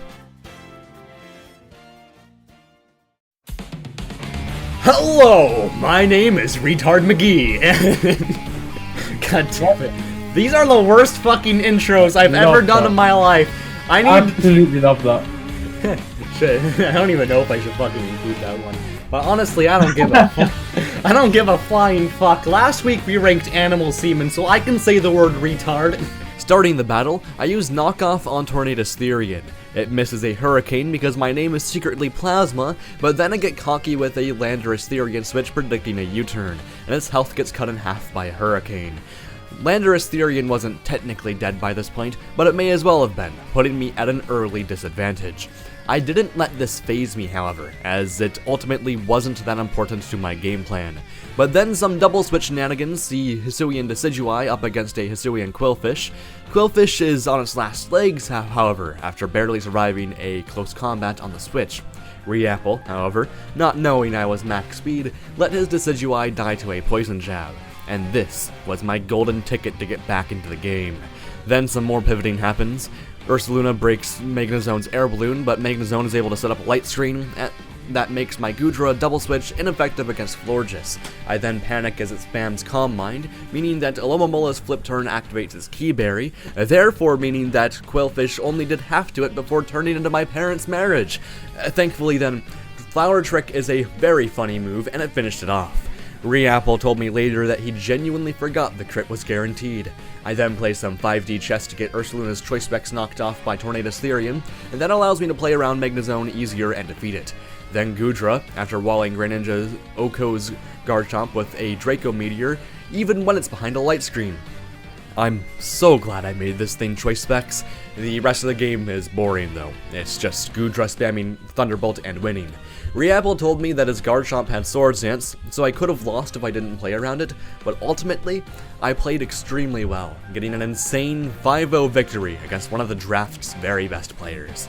Hello, my name is Retard McGee. God damn it. These are the worst fucking intros I've ever done in my life. I absolutely love that. Shit, I don't even know if I should fucking include that one. But honestly, I don't give a I don't give a flying fuck. Last week we ranked Animal Semen, so I can say the word retard. Starting the battle, I use knockoff on Tornadus Therian. It misses a Hurricane because my name is secretly Plasma, but then I get cocky with a Landorus Therian switch predicting a U-turn, and its health gets cut in half by a Hurricane. Landorus Therian wasn't technically dead by this point, but it may as well have been, putting me at an early disadvantage. I didn't let this phase me, however, as it ultimately wasn't that important to my game plan. But then some double switch shenanigans see Hisuian Decidueye up against a Hisuian Quillfish. Quillfish is on its last legs, however, after barely surviving a close combat on the switch. ReeApple, however, not knowing I was max speed, let his Decidueye die to a poison jab. And this was my golden ticket to get back into the game. Then some more pivoting happens. Ursaluna breaks Magnezone's air balloon, but Magnezone is able to set up a light screen that makes my Goodra double switch ineffective against Florges. I then panic as it spams Calm Mind, meaning that Alomomola's flip turn activates his Key Berry, therefore meaning that Quillfish only did half to it before turning into my parents' marriage. Thankfully then, Flower Trick is a very funny move and it finished it off. ReeApple told me later that he genuinely forgot the crit was guaranteed. I then play some 5D chess to get Ursaluna's Choice Specs knocked off by Tornadus Therian, and that allows me to play around Magnezone easier and defeat it. Then Goodra, after walling Greninja's Oko's Garchomp with a Draco Meteor, even when it's behind a light screen. I'm so glad I made this thing Choice Specs. The rest of the game is boring though. It's just Goodra spamming Thunderbolt and winning. ReeApple told me that his Garchomp had Swords Dance, so I could have lost if I didn't play around it, but ultimately, I played extremely well, getting an insane 5-0 victory against one of the draft's very best players.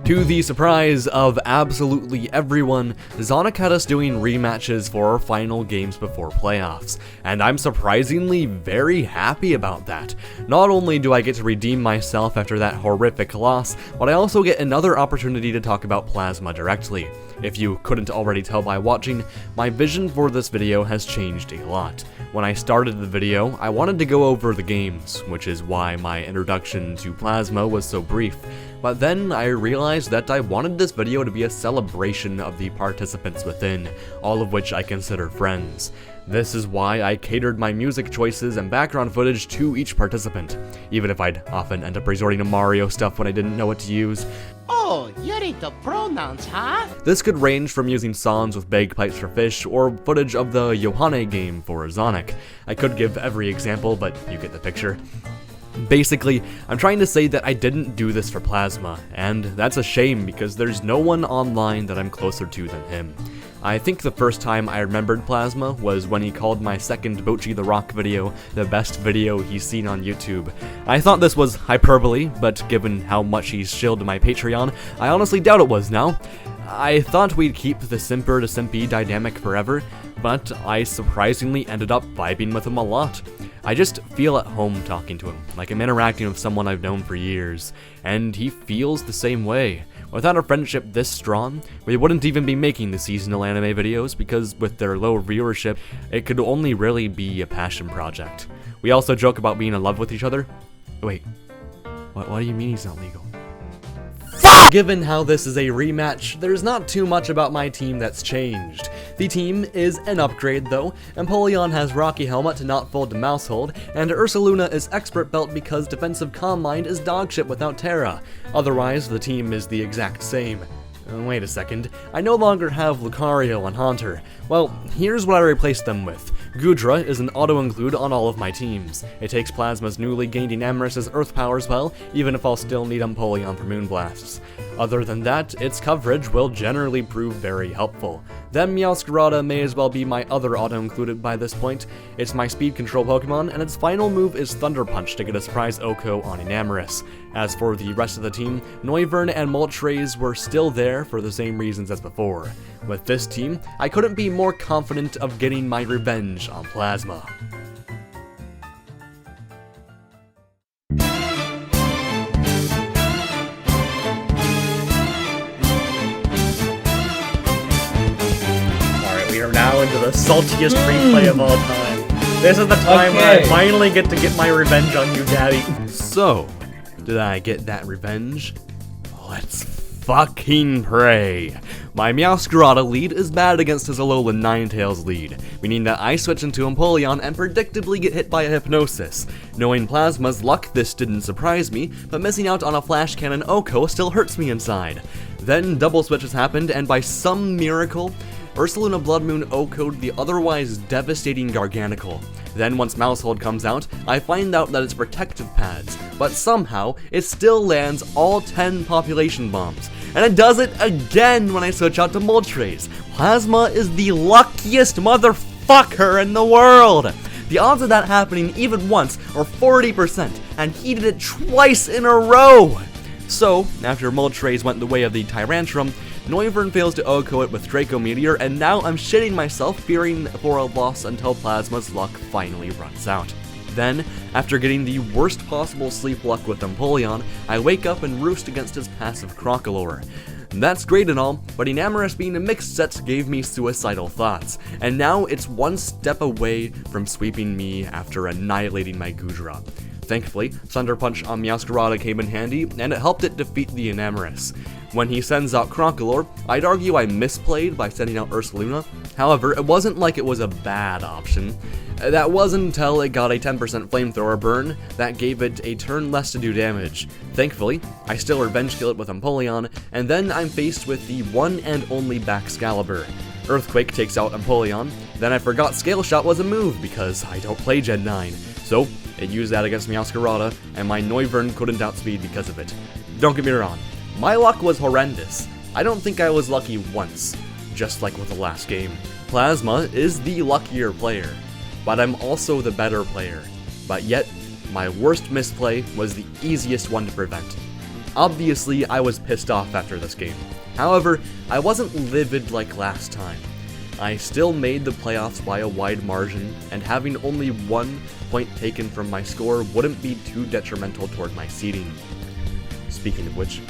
To the surprise of absolutely everyone, Zonic had us doing rematches for our final games before playoffs, and I'm surprisingly very happy about that. Not only do I get to redeem myself after that horrific loss, but I also get another opportunity to talk about Plasma directly. If you couldn't already tell by watching, my vision for this video has changed a lot. When I started the video, I wanted to go over the games, which is why my introduction to Plasma was so brief. But then I realized that I wanted this video to be a celebration of the participants within, all of which I consider friends. This is why I catered my music choices and background footage to each participant, even if I'd often end up resorting to Mario stuff when I didn't know what to use. Oh, Oh, you're into pronouns, huh? This could range from using songs with bagpipes for fish, or footage of the Yohane game for Zonic. I could give every example, but you get the picture. Basically, I'm trying to say that I didn't do this for Plasma, and that's a shame because there's no one online that I'm closer to than him. I think the first time I remembered Plasma was when he called my second Bochi the Rock video the best video he's seen on YouTube. I thought this was hyperbole, but given how much he's shilled my Patreon, I honestly doubt it was now. I thought we'd keep the simper to simpy dynamic forever, but I surprisingly ended up vibing with him a lot. I just feel at home talking to him, like I'm interacting with someone I've known for years, and he feels the same way. Without a friendship this strong, we wouldn't even be making the seasonal anime videos because with their low viewership, it could only really be a passion project. We also joke about being in love with each other. Wait, what do you mean he's not legal? Given how this is a rematch, there's not too much about my team that's changed. The team is an upgrade though. Empoleon has Rocky Helmet to not fold to Mouse Hold, and Ursaluna is Expert Belt because Defensive Calm Mind is dogshit without Terra. Otherwise, the team is the exact same. Wait a second, I no longer have Lucario and Haunter. Well, here's what I replaced them with. Goodra is an auto-include on all of my teams. It takes Plasma's newly gained Enamorus's Earth Power as well, even if I'll still need Empoleon for Moonblasts. Other than that, its coverage will generally prove very helpful. Then Meowscarada may as well be my other auto-included by this point. It's my speed control Pokemon, and its final move is Thunder Punch to get a surprise Oko on Enamorus. As for the rest of the team, Noivern and Moltres were still there for the same reasons as before. With this team, I couldn't be more confident of getting my revenge on Plasma. Alright, we are now into the saltiest replay of all time. This is the time where I finally get to get my revenge on you, Daddy. So, did I get that revenge? Let's fucking pray. My Meowscarada lead is bad against his Alolan Ninetales lead, meaning that I switch into Empoleon and predictably get hit by a Hypnosis. Knowing Plasma's luck, this didn't surprise me, but missing out on a Flash Cannon Oko still hurts me inside. Then double switches happened, and by some miracle, Ursaluna Blood Moon Oko'd the otherwise devastating Garganacl. Then once Mousehold comes out, I find out that it's protective pads, but somehow it still lands all 10 population bombs. And it does it again when I switch out to Moltres. Plasma is the luckiest motherfucker in the world! The odds of that happening even once are 40%, and he did it twice in a row! So, after Moltres went the way of the Tyrantrum, Noivern fails to Oko it with Draco Meteor, and now I'm shitting myself fearing for a loss until Plasma's luck finally runs out. Then, after getting the worst possible sleep luck with Empoleon, I wake up and roost against his passive Crocalor. That's great and all, but Enamorus being a mixed set gave me suicidal thoughts, and now it's one step away from sweeping me after annihilating my Goodra. Thankfully, Thunder Punch on Meowscarada came in handy, and it helped it defeat the Enamorus. When he sends out Crocalor, I'd argue I misplayed by sending out Ursaluna. However, it wasn't like it was a bad option. That wasn't until it got a 10% Flamethrower burn that gave it a turn less to do damage. Thankfully, I still revenge kill it with Empoleon, and then I'm faced with the one and only Baxcalibur. Earthquake takes out Empoleon, then I forgot Scale Shot was a move because I don't play Gen 9, so it used that against Meowscarada, and my Noivern couldn't outspeed because of it. Don't get me wrong, my luck was horrendous. I don't think I was lucky once, just like with the last game. Plasma is the luckier player, but I'm also the better player. But yet, my worst misplay was the easiest one to prevent. Obviously, I was pissed off after this game. However, I wasn't livid like last time. I still made the playoffs by a wide margin, and having only 1 point taken from my score wouldn't be too detrimental toward my seeding. Speaking of which,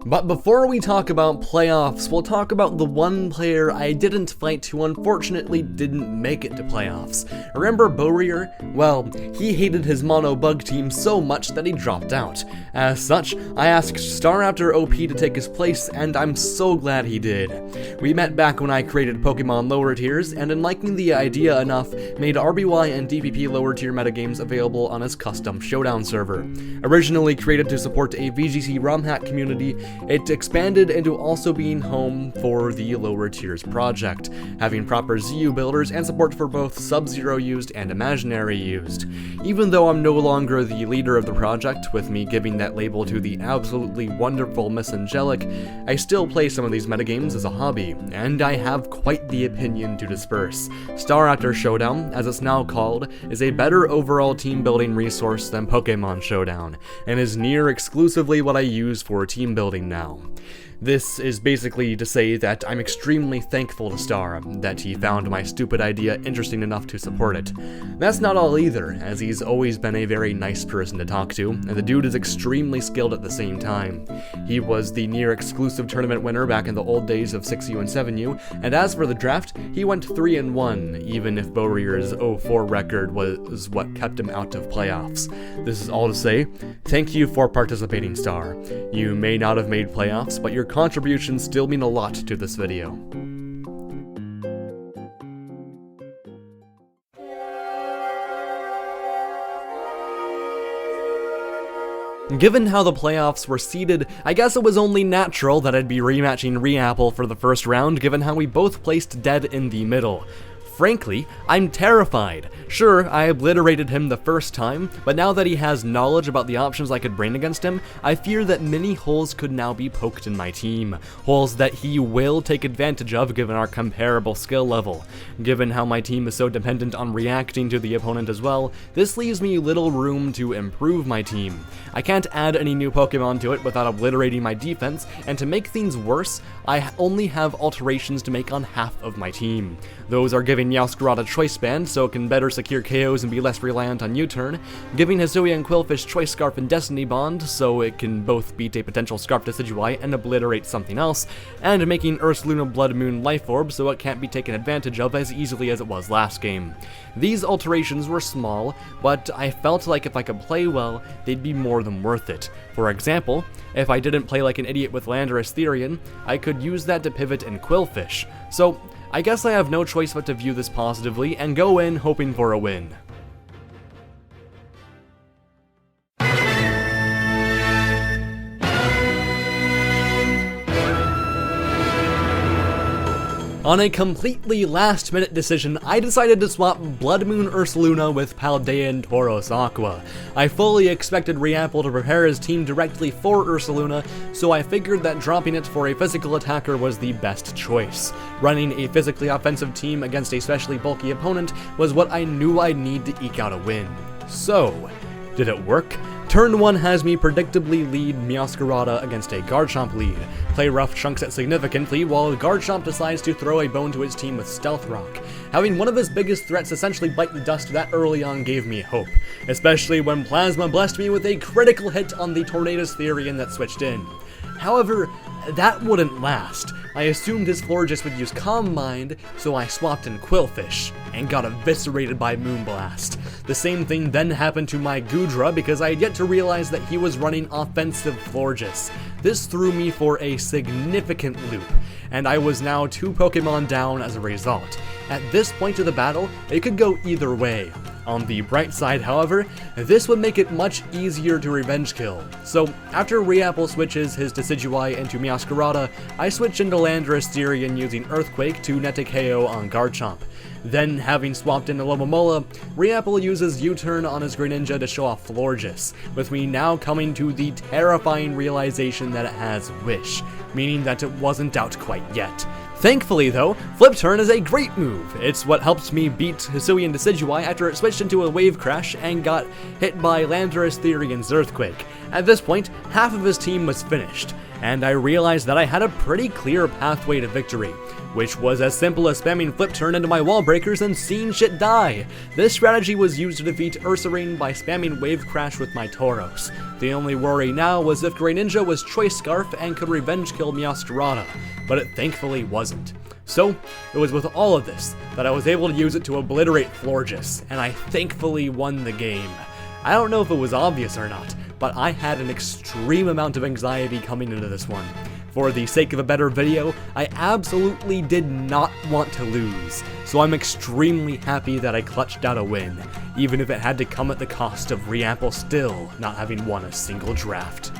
But before we talk about playoffs, we'll talk about the one player I didn't fight who unfortunately didn't make it to playoffs. Remember Bohrier? Well, he hated his mono bug team so much that he dropped out. As such, I asked StaraptorOP to take his place, and I'm so glad he did. We met back when I created Pokemon lower tiers, and in liking the idea enough, made RBY and DPP lower tier metagames available on his custom Showdown server. Originally created to support a VGC ROM hack community, it expanded into also being home for the lower tiers project, having proper ZU builders and support for both Sub-Zero used and Imaginary used. Even though I'm no longer the leader of the project, with me giving that label to the absolutely wonderful Miss Angelic, I still play some of these metagames as a hobby, and I have quite the opinion to disperse. Staraptor Showdown, as it's now called, is a better overall team building resource than Pokemon Showdown, and is near exclusively what I use for team building now. This is basically to say that I'm extremely thankful to Star that he found my stupid idea interesting enough to support it. That's not all either, as he's always been a very nice person to talk to, and the dude is extremely skilled at the same time. He was the near exclusive tournament winner back in the old days of 6U and 7U, and as for the draft, he went 3-1, even if Bohrier's 0-4 record was what kept him out of playoffs. This is all to say, thank you for participating, Star. You may not have made playoffs, but your contributions still mean a lot to this video. Given how the playoffs were seeded, I guess it was only natural that I'd be rematching ReeApple for the first round, given how we both placed dead in the middle. Frankly, I'm terrified. Sure, I obliterated him the first time, but now that he has knowledge about the options I could bring against him, I fear that many holes could now be poked in my team. Holes that he will take advantage of given our comparable skill level. Given how my team is so dependent on reacting to the opponent as well, this leaves me little room to improve my team. I can't add any new Pokemon to it without obliterating my defense, and to make things worse, I only have alterations to make on half of my team. Those are giving Meowscarada a Choice Band so it can better secure KOs and be less reliant on U-turn, giving Hisuian and Quillfish Choice Scarf and Destiny Bond so it can both beat a potential Scarf Decidueye and obliterate something else, and making Ursaluna Blood Moon Life Orb so it can't be taken advantage of as easily as it was last game. These alterations were small, but I felt like if I could play well, they'd be more than worth it. For example, if I didn't play like an idiot with Landorus Therian, I could use that to pivot in Quillfish. So, I guess I have no choice but to view this positively and go in hoping for a win. On a completely last-minute decision, I decided to swap Blood Moon Ursaluna with Paldean Tauros Aqua. I fully expected ReeApple to prepare his team directly for Ursaluna, so I figured that dropping it for a physical attacker was the best choice. Running a physically offensive team against a specially bulky opponent was what I knew I'd need to eke out a win. So, did it work? Turn 1 has me predictably lead Meowscarada against a Garchomp lead, play rough chunks it significantly, while Garchomp decides to throw a bone to his team with Stealth Rock. Having one of his biggest threats essentially bite the dust that early on gave me hope, especially when Plasma blessed me with a critical hit on the Tornadus Therian that switched in. However, that wouldn't last. I assumed his Florges would use Calm Mind, so I swapped in Quillfish, and got eviscerated by Moonblast. The same thing then happened to my Goodra because I had yet to realize that he was running offensive Florges. This threw me for a significant loop, and I was now 2 Pokemon down as a result. At this point of the battle, it could go either way. On the bright side, however, this would make it much easier to revenge kill. So, after ReeApple switches his Decidueye into Meowscarada, I switch into Landorus Therian using Earthquake to net a KO on Garchomp. Then, having swapped into Lomomola, ReeApple uses U-turn on his Greninja to show off Florges, with me now coming to the terrifying realization that it has Wish, meaning that it wasn't out quite yet. Thankfully though, Flip Turn is a great move. It's what helped me beat Hisuian Decidueye after it switched into a Wave Crash and got hit by Landorus Therian's Earthquake. At this point, half of his team was finished, and I realized that I had a pretty clear pathway to victory, which was as simple as spamming flip turn into my wall breakers and seeing shit die. This strategy was used to defeat Ursaring by spamming wave crash with my Tauros. The only worry now was if Greninja was Choice Scarf and could revenge kill Meowscarada, but it thankfully wasn't. So, it was with all of this that I was able to use it to obliterate Florges, and I thankfully won the game. I don't know if it was obvious or not, but I had an extreme amount of anxiety coming into this one. For the sake of a better video, I absolutely did not want to lose, so I'm extremely happy that I clutched out a win, even if it had to come at the cost of ReeApple still not having won a single draft.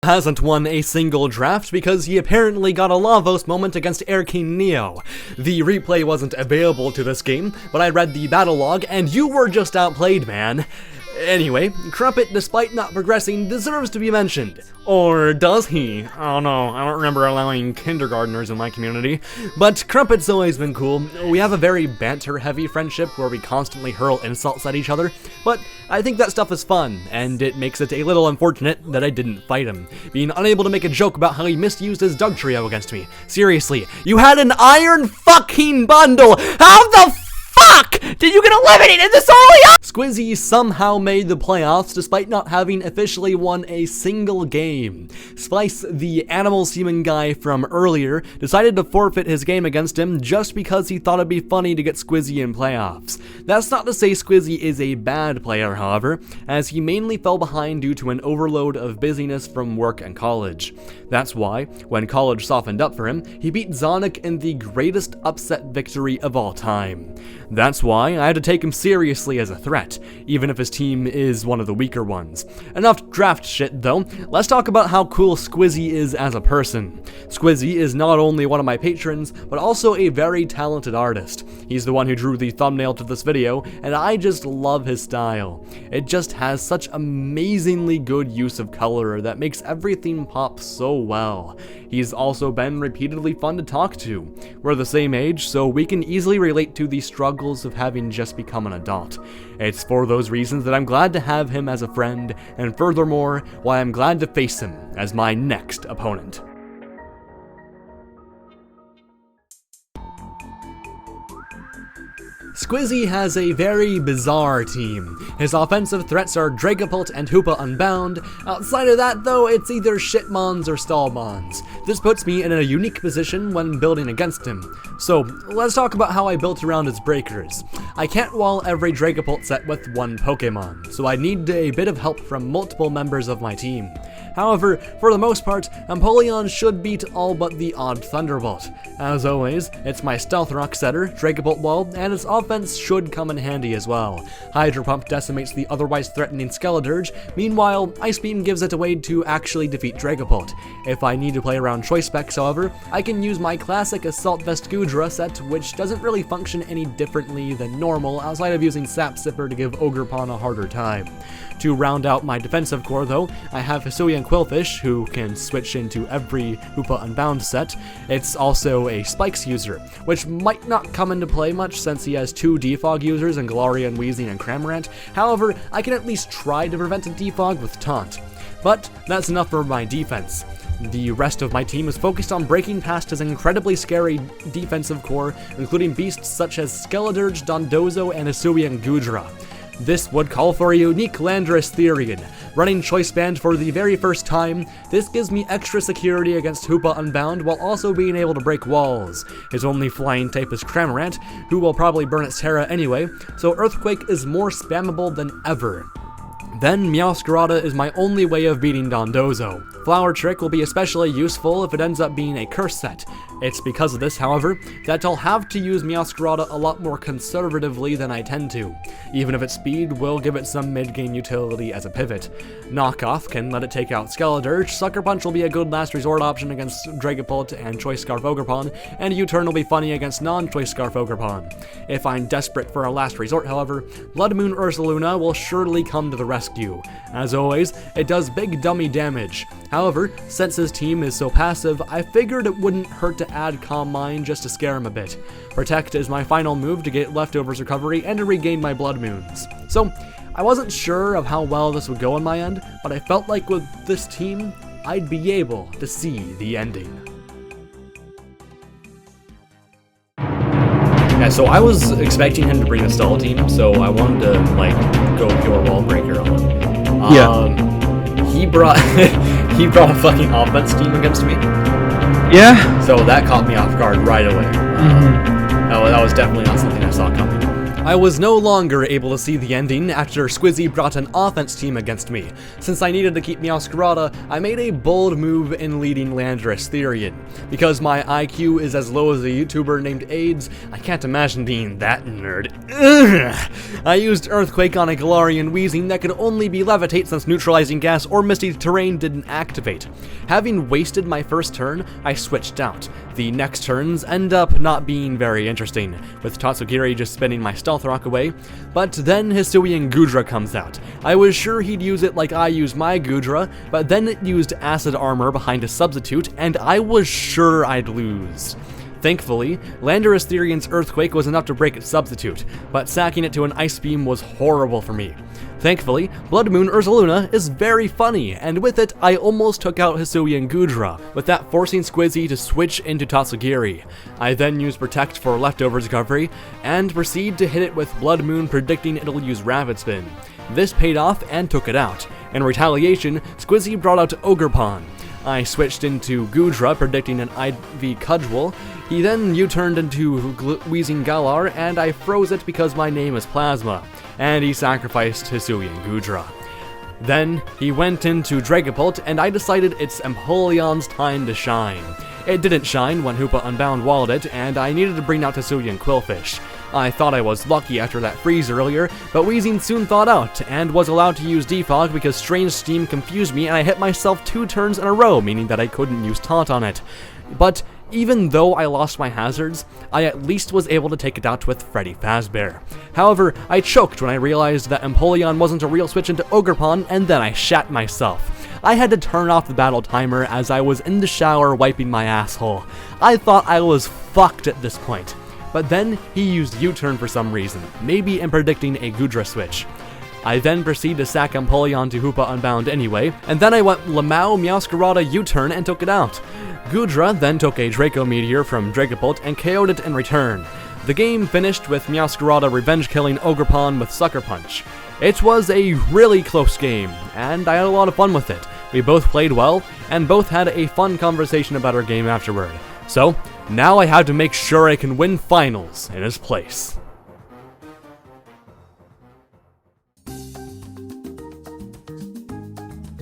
Hasn't won a single draft because he apparently got a Lavos moment against AirKingNeo. The replay wasn't available to this game, but I read the battle log and you were just outplayed, man. Anyway, Crumpet, despite not progressing, deserves to be mentioned. Or does he? Oh no, I don't remember allowing kindergartners in my community. But Crumpet's always been cool. We have a very banter-heavy friendship where we constantly hurl insults at each other, but I think that stuff is fun, and it makes it a little unfortunate that I didn't fight him, being unable to make a joke about how he misused his Doug trio against me. Seriously, you had an iron fucking bundle! How the fuck did you get eliminated this early on? Squizzy somehow made the playoffs despite not having officially won a single game. Zpice, the animal semen guy from earlier, decided to forfeit his game against him just because he thought it'd be funny to get Squizzy in playoffs. That's not to say Squizzy is a bad player, however, as he mainly fell behind due to an overload of busyness from work and college. That's why, when college softened up for him, he beat Zonic in the greatest upset victory of all time. That's why I had to take him seriously as a threat, even if his team is one of the weaker ones. Enough draft shit though, let's talk about how cool Squizzy is as a person. Squizzy is not only one of my patrons, but also a very talented artist. He's the one who drew the thumbnail to this video, and I just love his style. It just has such amazingly good use of color that makes everything pop so well. He's also been repeatedly fun to talk to. We're the same age, so we can easily relate to the struggles of having just become an adult. It's for those reasons that I'm glad to have him as a friend, and furthermore, why I'm glad to face him as my next opponent. Squizzy has a very bizarre team. His offensive threats are Dragapult and Hoopa Unbound. Outside of that though, it's either Shitmons or Stallmons. This puts me in a unique position when building against him. So, let's talk about how I built around his breakers. I can't wall every Dragapult set with one Pokemon, so I need a bit of help from multiple members of my team. However, for the most part, Empoleon should beat all but the odd Thunderbolt. As always, it's my Stealth Rock setter, Dragapult Wall, and its offense should come in handy as well. Hydro Pump decimates the otherwise threatening Skeledirge, meanwhile, Ice Beam gives it a way to actually defeat Dragapult. If I need to play around choice specs, however, I can use my classic Assault Vest Gudra set, which doesn't really function any differently than normal outside of using Sap Sipper to give Ogerpon a harder time. To round out my defensive core though, I have Hisuian Quillfish, who can switch into every Hoopa Unbound set. It's also a Spikes user, which might not come into play much since he has two Defog users in Galarian, Weezing, and Cramorant. However, I can at least try to prevent a Defog with Taunt. But that's enough for my defense. The rest of my team is focused on breaking past his incredibly scary defensive core, including beasts such as Skeledirge, Dondozo, and Hisuian Gudra. This would call for a unique Landorus Therian. Running Choice Band for the very first time, this gives me extra security against Hoopa Unbound while also being able to break walls. His only flying type is Cramorant, who will probably burn its Terra anyway, so Earthquake is more spammable than ever. Then Meowscarada is my only way of beating Dondozo. Flower Trick will be especially useful if it ends up being a curse set. It's because of this, however, that I'll have to use Meowscarada a lot more conservatively than I tend to, even if its speed will give it some mid-game utility as a pivot. Knockoff can let it take out Skeledirge, Sucker Punch will be a good last resort option against Dragapult and Choice Scarf Ogerpon, and U-Turn will be funny against non-Choice Scarf Ogerpon. If I'm desperate for a last resort, however, Blood Moon Ursaluna will surely come to the rescue. As always, it does big dummy damage. However, since his team is so passive, I figured it wouldn't hurt to add Calm Mind just to scare him a bit. Protect is my final move to get Leftovers recovery and to regain my Blood Moons. So, I wasn't sure of how well this would go on my end, but I felt like with this team, I'd be able to see the ending. Yeah, so I was expecting him to bring a stall team, so I wanted to, like, go pure wall breaker on him. He brought he brought a fucking offense team against me. Yeah. So that caught me off guard right away. That was definitely not something I saw coming. I was no longer able to see the ending after Squizzy brought an offense team against me. Since I needed to keep Meowscarada, I made a bold move in leading Landorus Therian. Because my IQ is as low as a YouTuber named AIDS, I can't imagine being that nerd. Ugh. I used Earthquake on a Galarian Weezing that could only be Levitate since Neutralizing Gas or Misty Terrain didn't activate. Having wasted my first turn, I switched out. The next turns end up not being very interesting, with Tatsugiri just spinning my Stealth Rock away, but then Hisuian Goodra comes out. I was sure he'd use it like I used my Goodra, but then it used Acid Armor behind a Substitute, and I was sure I'd lose. Thankfully, Landorus Therian's Earthquake was enough to break its Substitute, but sacking it to an Ice Beam was horrible for me. Thankfully, Blood Moon Ursaluna is very funny, and with it, I almost took out Hisuian Goodra, with that forcing Squizzy to switch into Tatsugiri. I then use Protect for Leftovers recovery, and proceed to hit it with Blood Moon, predicting it'll use Rapid Spin. This paid off and took it out. In retaliation, Squizzy brought out Ogerpon. I switched into Goodra, predicting an IV Cudgel. He then U-turned into Weezing Galar, and I froze it because my name is Plasma, and he sacrificed Hisuian Goodra. Then, he went into Dragapult, and I decided it's Empoleon's time to shine. It didn't shine when Hoopa Unbound walled it, and I needed to bring out Hisuian Quillfish. I thought I was lucky after that freeze earlier, but Weezing soon thawed out, and was allowed to use Defog because Strange Steam confused me and I hit myself 2 turns in a row, meaning that I couldn't use Taunt on it. But even though I lost my hazards, I at least was able to take it out with Freddy Fazbear. However, I choked when I realized that Empoleon wasn't a real switch into Ogerpon, and then I shat myself. I had to turn off the battle timer as I was in the shower wiping my asshole. I thought I was fucked at this point. But then he used U-turn for some reason, maybe in predicting a Goodra switch. I then proceed to sack Empoleon to Hoopa Unbound anyway, and then I went Lamau Meowscarada U-turn and took it out. Goodra then took a Draco Meteor from Dragapult and KO'd it in return. The game finished with Meowscarada revenge killing Ogerpon with Sucker Punch. It was a really close game, and I had a lot of fun with it. We both played well, and both had a fun conversation about our game afterward. So, now I have to make sure I can win finals in his place.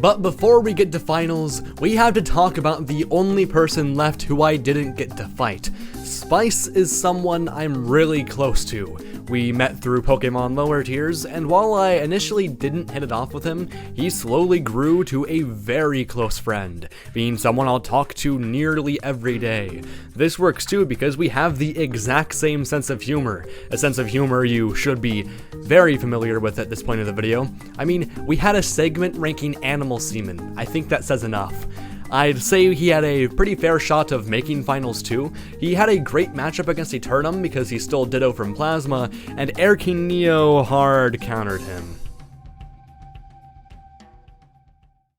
But before we get to finals, we have to talk about the only person left who I didn't get to fight. Zpice is someone I'm really close to. We met through Pokemon lower tiers, and while I initially didn't hit it off with him, he slowly grew to a very close friend, being someone I'll talk to nearly every day. This works too because we have the exact same sense of humor, a sense of humor you should be very familiar with at this point of the video. I mean, we had a segment ranking animal semen. I think that says enough. I'd say he had a pretty fair shot of making finals too. He had a great matchup against Eternum because he stole Ditto from Plasma, and AirKingNeo hard countered him.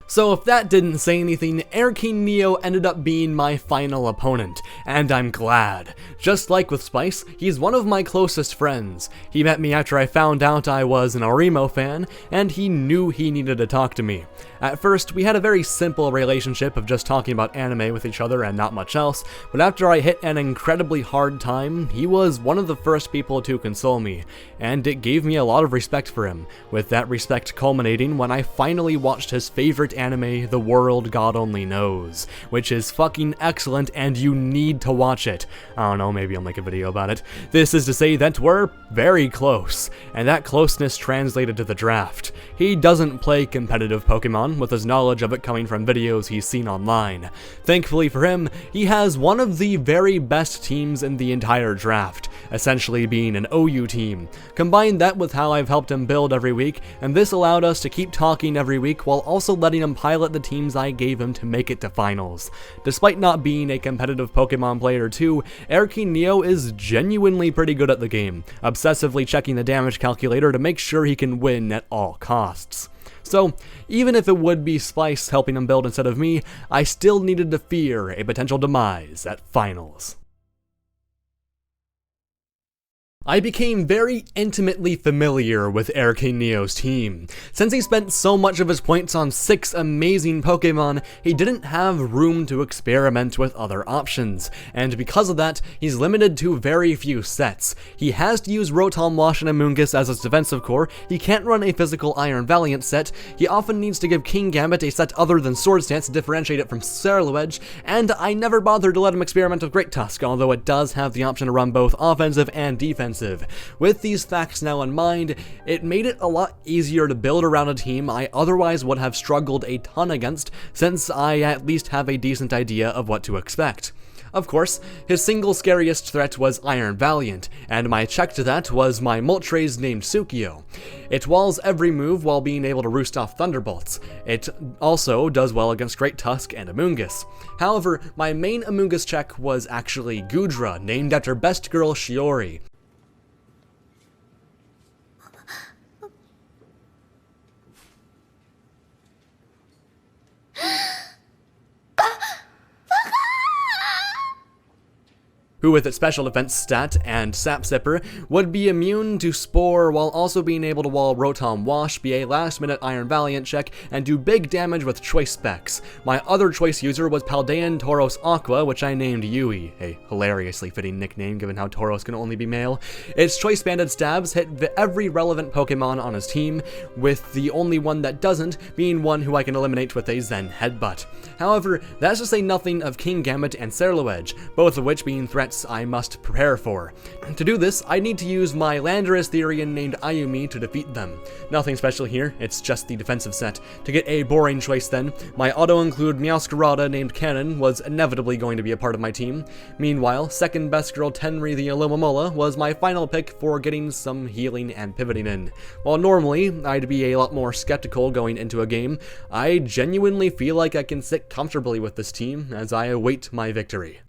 So if that didn't say anything, AirKingNeo ended up being my final opponent, and I'm glad. Just like with Zpice, he's one of my closest friends. He met me after I found out I was an Orimo fan, and he knew he needed to talk to me. At first, we had a very simple relationship of just talking about anime with each other and not much else, but after I hit an incredibly hard time, he was one of the first people to console me, and it gave me a lot of respect for him, with that respect culminating when I finally watched his favorite anime, The World God Only Knows, which is fucking excellent and you need to watch it. I don't know, maybe I'll make a video about it. This is to say that we're very close, and that closeness translated to the draft. He doesn't play competitive Pokemon, Pokemon, with his knowledge of it coming from videos he's seen online. Thankfully for him, he has one of the very best teams in the entire draft, essentially being an OU team. Combine that with how I've helped him build every week, and this allowed us to keep talking every week while also letting him pilot the teams I gave him to make it to finals. Despite not being a competitive Pokemon player too, AirKingNeo is genuinely pretty good at the game, obsessively checking the damage calculator to make sure he can win at all costs. So, even if it would be Zpice helping him build instead of me, I still needed to fear a potential demise at finals. I became very intimately familiar with AirKingNeo's team. Since he spent so much of his points on 6 amazing Pokemon, he didn't have room to experiment with other options, and because of that, he's limited to very few sets. He has to use Rotom Wash and Amoonguss as his defensive core, he can't run a physical Iron Valiant set, he often needs to give Kingambit a set other than Swords Dance to differentiate it from Ceruledge, and I never bothered to let him experiment with Great Tusk, although it does have the option to run both offensive and defensive. With these facts now in mind, it made it a lot easier to build around a team I otherwise would have struggled a ton against, since I at least have a decent idea of what to expect. Of course, his single scariest threat was Iron Valiant, and my check to that was my Moltres named Sukio. It walls every move while being able to roost off Thunderbolts. It also does well against Great Tusk and Amoonguss. However, my main Amoonguss check was actually Goodra, named after best girl Shiori. Who with its special defense stat and Sap Sipper would be immune to Spore while also being able to wall Rotom Wash, be a last minute Iron Valiant check, and do big damage with choice specs. My other choice user was Paldean Tauros Aqua, which I named Yui, a hilariously fitting nickname given how Tauros can only be male. Its choice banded stabs hit every relevant Pokemon on his team, with the only one that doesn't being one who I can eliminate with a Zen Headbutt. However, that's to say nothing of Kingambit and Ceruledge, both of which being threats I must prepare for. To do this, I need to use my Landorus Therian named Ayumi to defeat them. Nothing special here, it's just the defensive set. To get a boring choice then, my auto-include Meowscarada named Cannon was inevitably going to be a part of my team. Meanwhile, second best girl Tenri the Alomomola was my final pick for getting some healing and pivoting in. While normally, I'd be a lot more skeptical going into a game, I genuinely feel like I can sit comfortably with this team as I await my victory.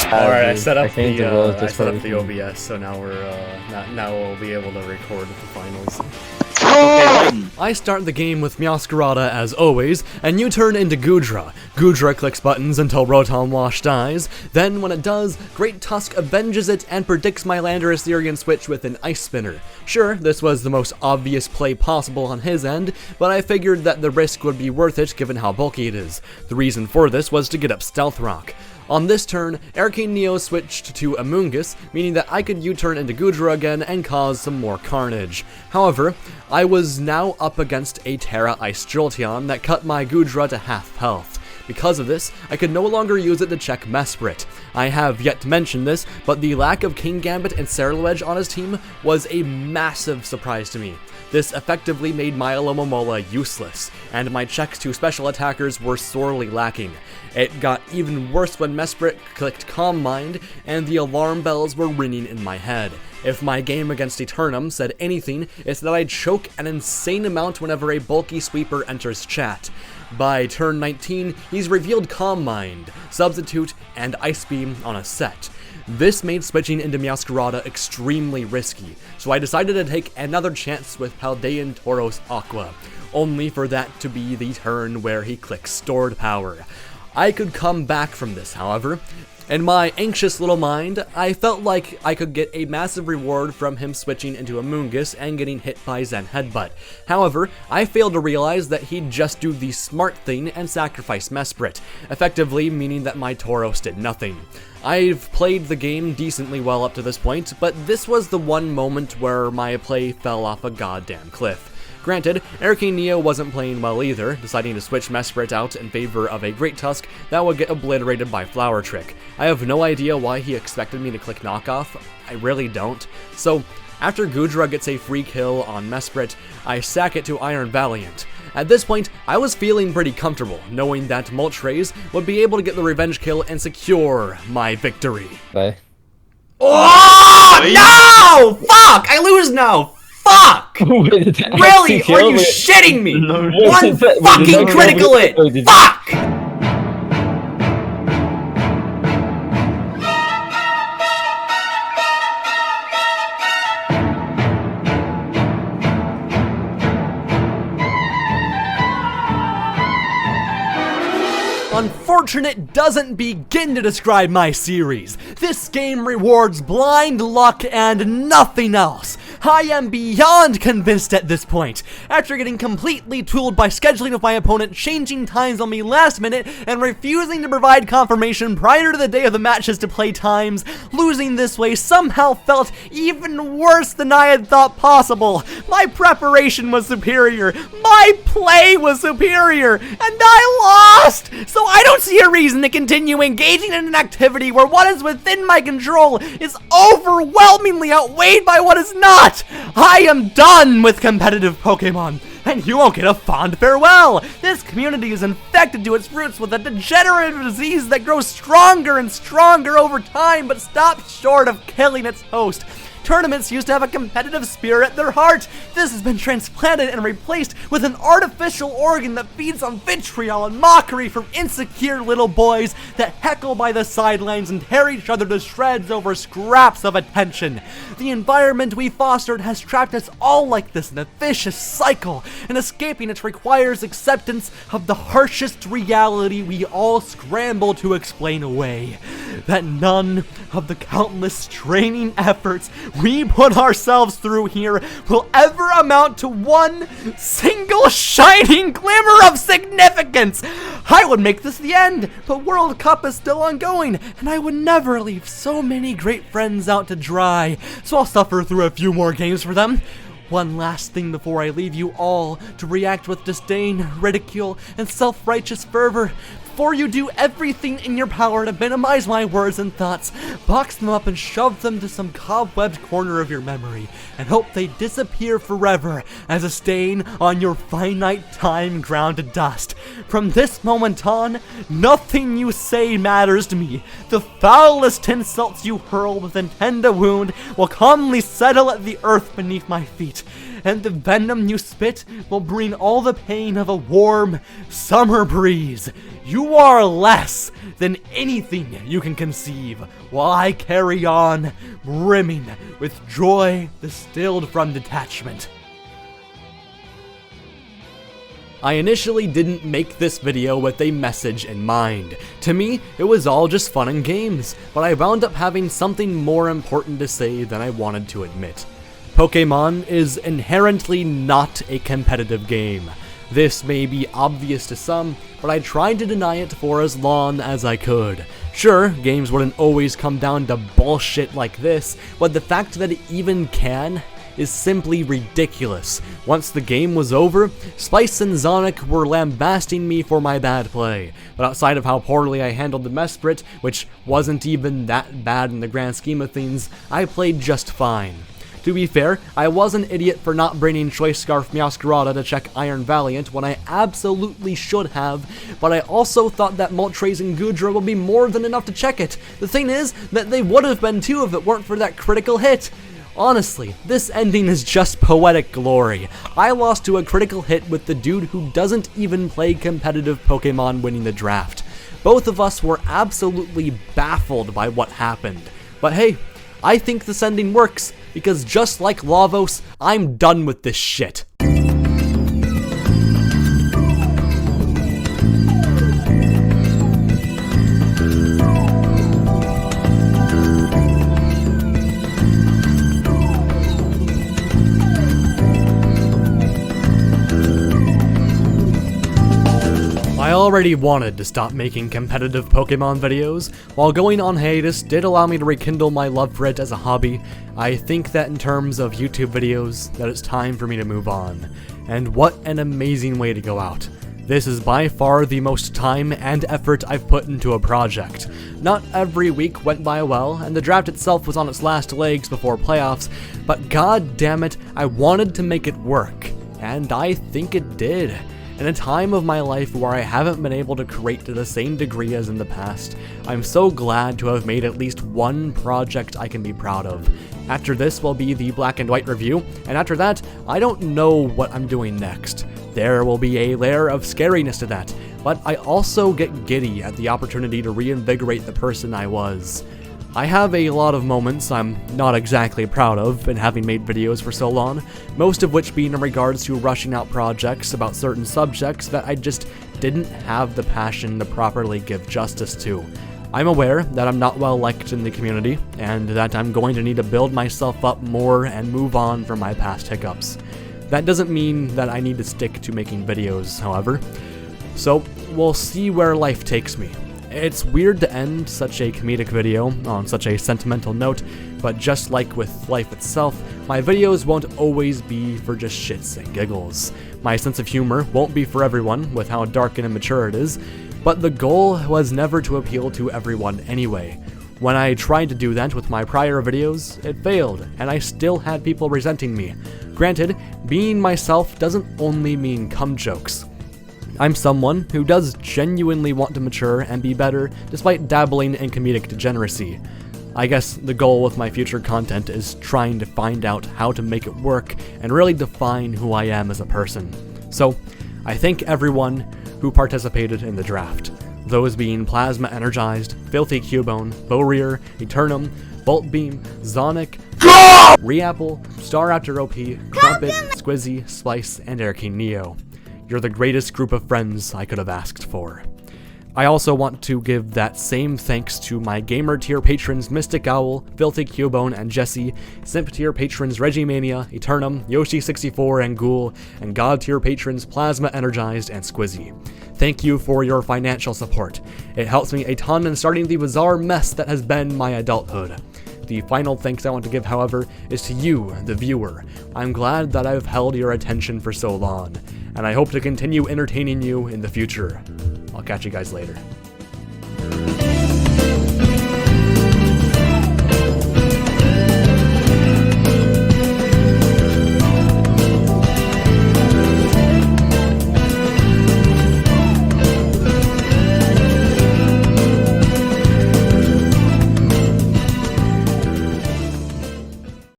Alright, I set up the OBS, so now we'll be able to record the finals. Okay, I start the game with Meowscarada as always, and you turn into Goodra. Goodra clicks buttons until Rotom Wash dies, then when it does, Great Tusk avenges it and predicts my Landorus Therian switch with an Ice Spinner. Sure, this was the most obvious play possible on his end, but I figured that the risk would be worth it given how bulky it is. The reason for this was to get up Stealth Rock. On this turn, AirKingNeo switched to Amoonguss, meaning that I could U-turn into Goodra again and cause some more carnage. However, I was now up against a Terra Ice Jolteon that cut my Goodra to half health. Because of this, I could no longer use it to check Mesprit. I have yet to mention this, but the lack of Kingambit and Ceruledge on his team was a massive surprise to me. This effectively made my Alomomola useless, and my checks to special attackers were sorely lacking. It got even worse when Mesprit clicked Calm Mind, and the alarm bells were ringing in my head. If my game against Eternum said anything, it's that I'd choke an insane amount whenever a bulky sweeper enters chat. By turn 19, he's revealed Calm Mind, Substitute, and Ice Beam on a set. This made switching into Meowscarada extremely risky, so I decided to take another chance with Paldean Tauros Aqua, only for that to be the turn where he clicks Stored Power. I could come back from this, however. In my anxious little mind, I felt like I could get a massive reward from him switching into Amoonguss and getting hit by Zen Headbutt. However, I failed to realize that he'd just do the smart thing and sacrifice Mesprit, effectively meaning that my Tauros did nothing. I've played the game decently well up to this point, but this was the one moment where my play fell off a goddamn cliff. Granted, AirKingNeo wasn't playing well either, deciding to switch Mesprit out in favor of a Great Tusk that would get obliterated by Flower Trick. I have no idea why he expected me to click Knockoff, I really don't. So, After Goodra gets a free kill on Mesprit, I sack it to Iron Valiant. At this point, I was feeling pretty comfortable, knowing that Moltres would be able to get the revenge kill and secure my victory. Bye. Oh, no! Fuck! I lose now! Fuck! Really? Are you shitting me? One fucking critical hit! Fuck! Unfortunate doesn't begin to describe my series. This game rewards blind luck and nothing else. I am beyond convinced at this point. After getting completely tooled by scheduling of my opponent, changing times on me last minute, and refusing to provide confirmation prior to the day of the matches to play times, losing this way somehow felt even worse than I had thought possible. My preparation was superior, my play was superior, and I lost! So I don't see a reason to continue engaging in an activity where what is within my control is overwhelmingly outweighed by what is not! I am done with competitive Pokemon, and you won't get a fond farewell! This community is infected to its roots with a degenerative disease that grows stronger and stronger over time, but stops short of killing its host. Tournaments used to have a competitive spirit at their heart. This has been transplanted and replaced with an artificial organ that feeds on vitriol and mockery from insecure little boys that heckle by the sidelines and tear each other to shreds over scraps of attention. The environment we fostered has trapped us all like this in a vicious cycle, and escaping it requires acceptance of the harshest reality we all scramble to explain away. That none of the countless straining efforts we put ourselves through here will ever amount to one single shining glimmer of significance. I would make this the end, but World Cup is still ongoing, and I would never leave so many great friends out to dry, so I'll suffer through a few more games for them. One last thing before I leave you all to react with disdain, ridicule, and self-righteous fervor. Before you do everything in your power to minimize my words and thoughts, box them up and shove them to some cobwebbed corner of your memory, and hope they disappear forever as a stain on your finite time ground to dust. From this moment on, nothing you say matters to me. The foulest insults you hurl with intent to wound will calmly settle at the earth beneath my feet, and the venom you spit will bring all the pain of a warm summer breeze. You are less than anything you can conceive, while I carry on, brimming with joy distilled from detachment. I initially didn't make this video with a message in mind. To me, it was all just fun and games, but I wound up having something more important to say than I wanted to admit. Pokemon is inherently not a competitive game. This may be obvious to some, but I tried to deny it for as long as I could. Sure, games wouldn't always come down to bullshit like this, but the fact that it even can is simply ridiculous. Once the game was over, Zpice and Zonic were lambasting me for my bad play, but outside of how poorly I handled the Mesprit, which wasn't even that bad in the grand scheme of things, I played just fine. To be fair, I was an idiot for not bringing Choice Scarf Meowscarada to check Iron Valiant when I absolutely should have, but I also thought that Moltres and Goodra would be more than enough to check it. The thing is that they would have been too if it weren't for that critical hit. Honestly, this ending is just poetic glory. I lost to a critical hit with the dude who doesn't even play competitive Pokemon winning the draft. Both of us were absolutely baffled by what happened. But hey, I think this ending works, because just like Lavos, I'm done with this shit. I already wanted to stop making competitive Pokemon videos. While going on hiatus did allow me to rekindle my love for it as a hobby, I think that in terms of YouTube videos, that it's time for me to move on. And what an amazing way to go out. This is by far the most time and effort I've put into a project. Not every week went by well, and the draft itself was on its last legs before playoffs, but god damn it, I wanted to make it work. And I think it did. In a time of my life where I haven't been able to create to the same degree as in the past, I'm so glad to have made at least one project I can be proud of. After this will be the black and white review, and after that, I don't know what I'm doing next. There will be a layer of scariness to that, but I also get giddy at the opportunity to reinvigorate the person I was. I have a lot of moments I'm not exactly proud of in having made videos for so long, most of which being in regards to rushing out projects about certain subjects that I just didn't have the passion to properly give justice to. I'm aware that I'm not well liked in the community, and that I'm going to need to build myself up more and move on from my past hiccups. That doesn't mean that I need to stick to making videos, however. So, we'll see where life takes me. It's weird to end such a comedic video on such a sentimental note, but just like with life itself, my videos won't always be for just shits and giggles. My sense of humor won't be for everyone with how dark and immature it is, but the goal was never to appeal to everyone anyway. When I tried to do that with my prior videos, it failed, and I still had people resenting me. Granted, being myself doesn't only mean cum jokes. I'm someone who does genuinely want to mature and be better despite dabbling in comedic degeneracy. I guess the goal with my future content is trying to find out how to make it work and really define who I am as a person. So, I thank everyone who participated in the draft. Those being Plasma Energized, Filthy Cubone, Bohrier, Eternum, Boltbeam, Zonic, ReeApple, StaraptorOP, Crumpet, Squizzy, Zpice, and AirKingNeo. You're the greatest group of friends I could have asked for. I also want to give that same thanks to my gamer tier patrons Mystic Owl, Filthy Cubone, and Jesse, Simp tier patrons Regimania, Eternum, Yoshi64, and Ghoul, and God tier patrons Plasma Energized and Squizzy. Thank you for your financial support. It helps me a ton in starting the bizarre mess that has been my adulthood. The final thanks I want to give, however, is to you, the viewer. I'm glad that I've held your attention for so long, and I hope to continue entertaining you in the future. I'll catch you guys later.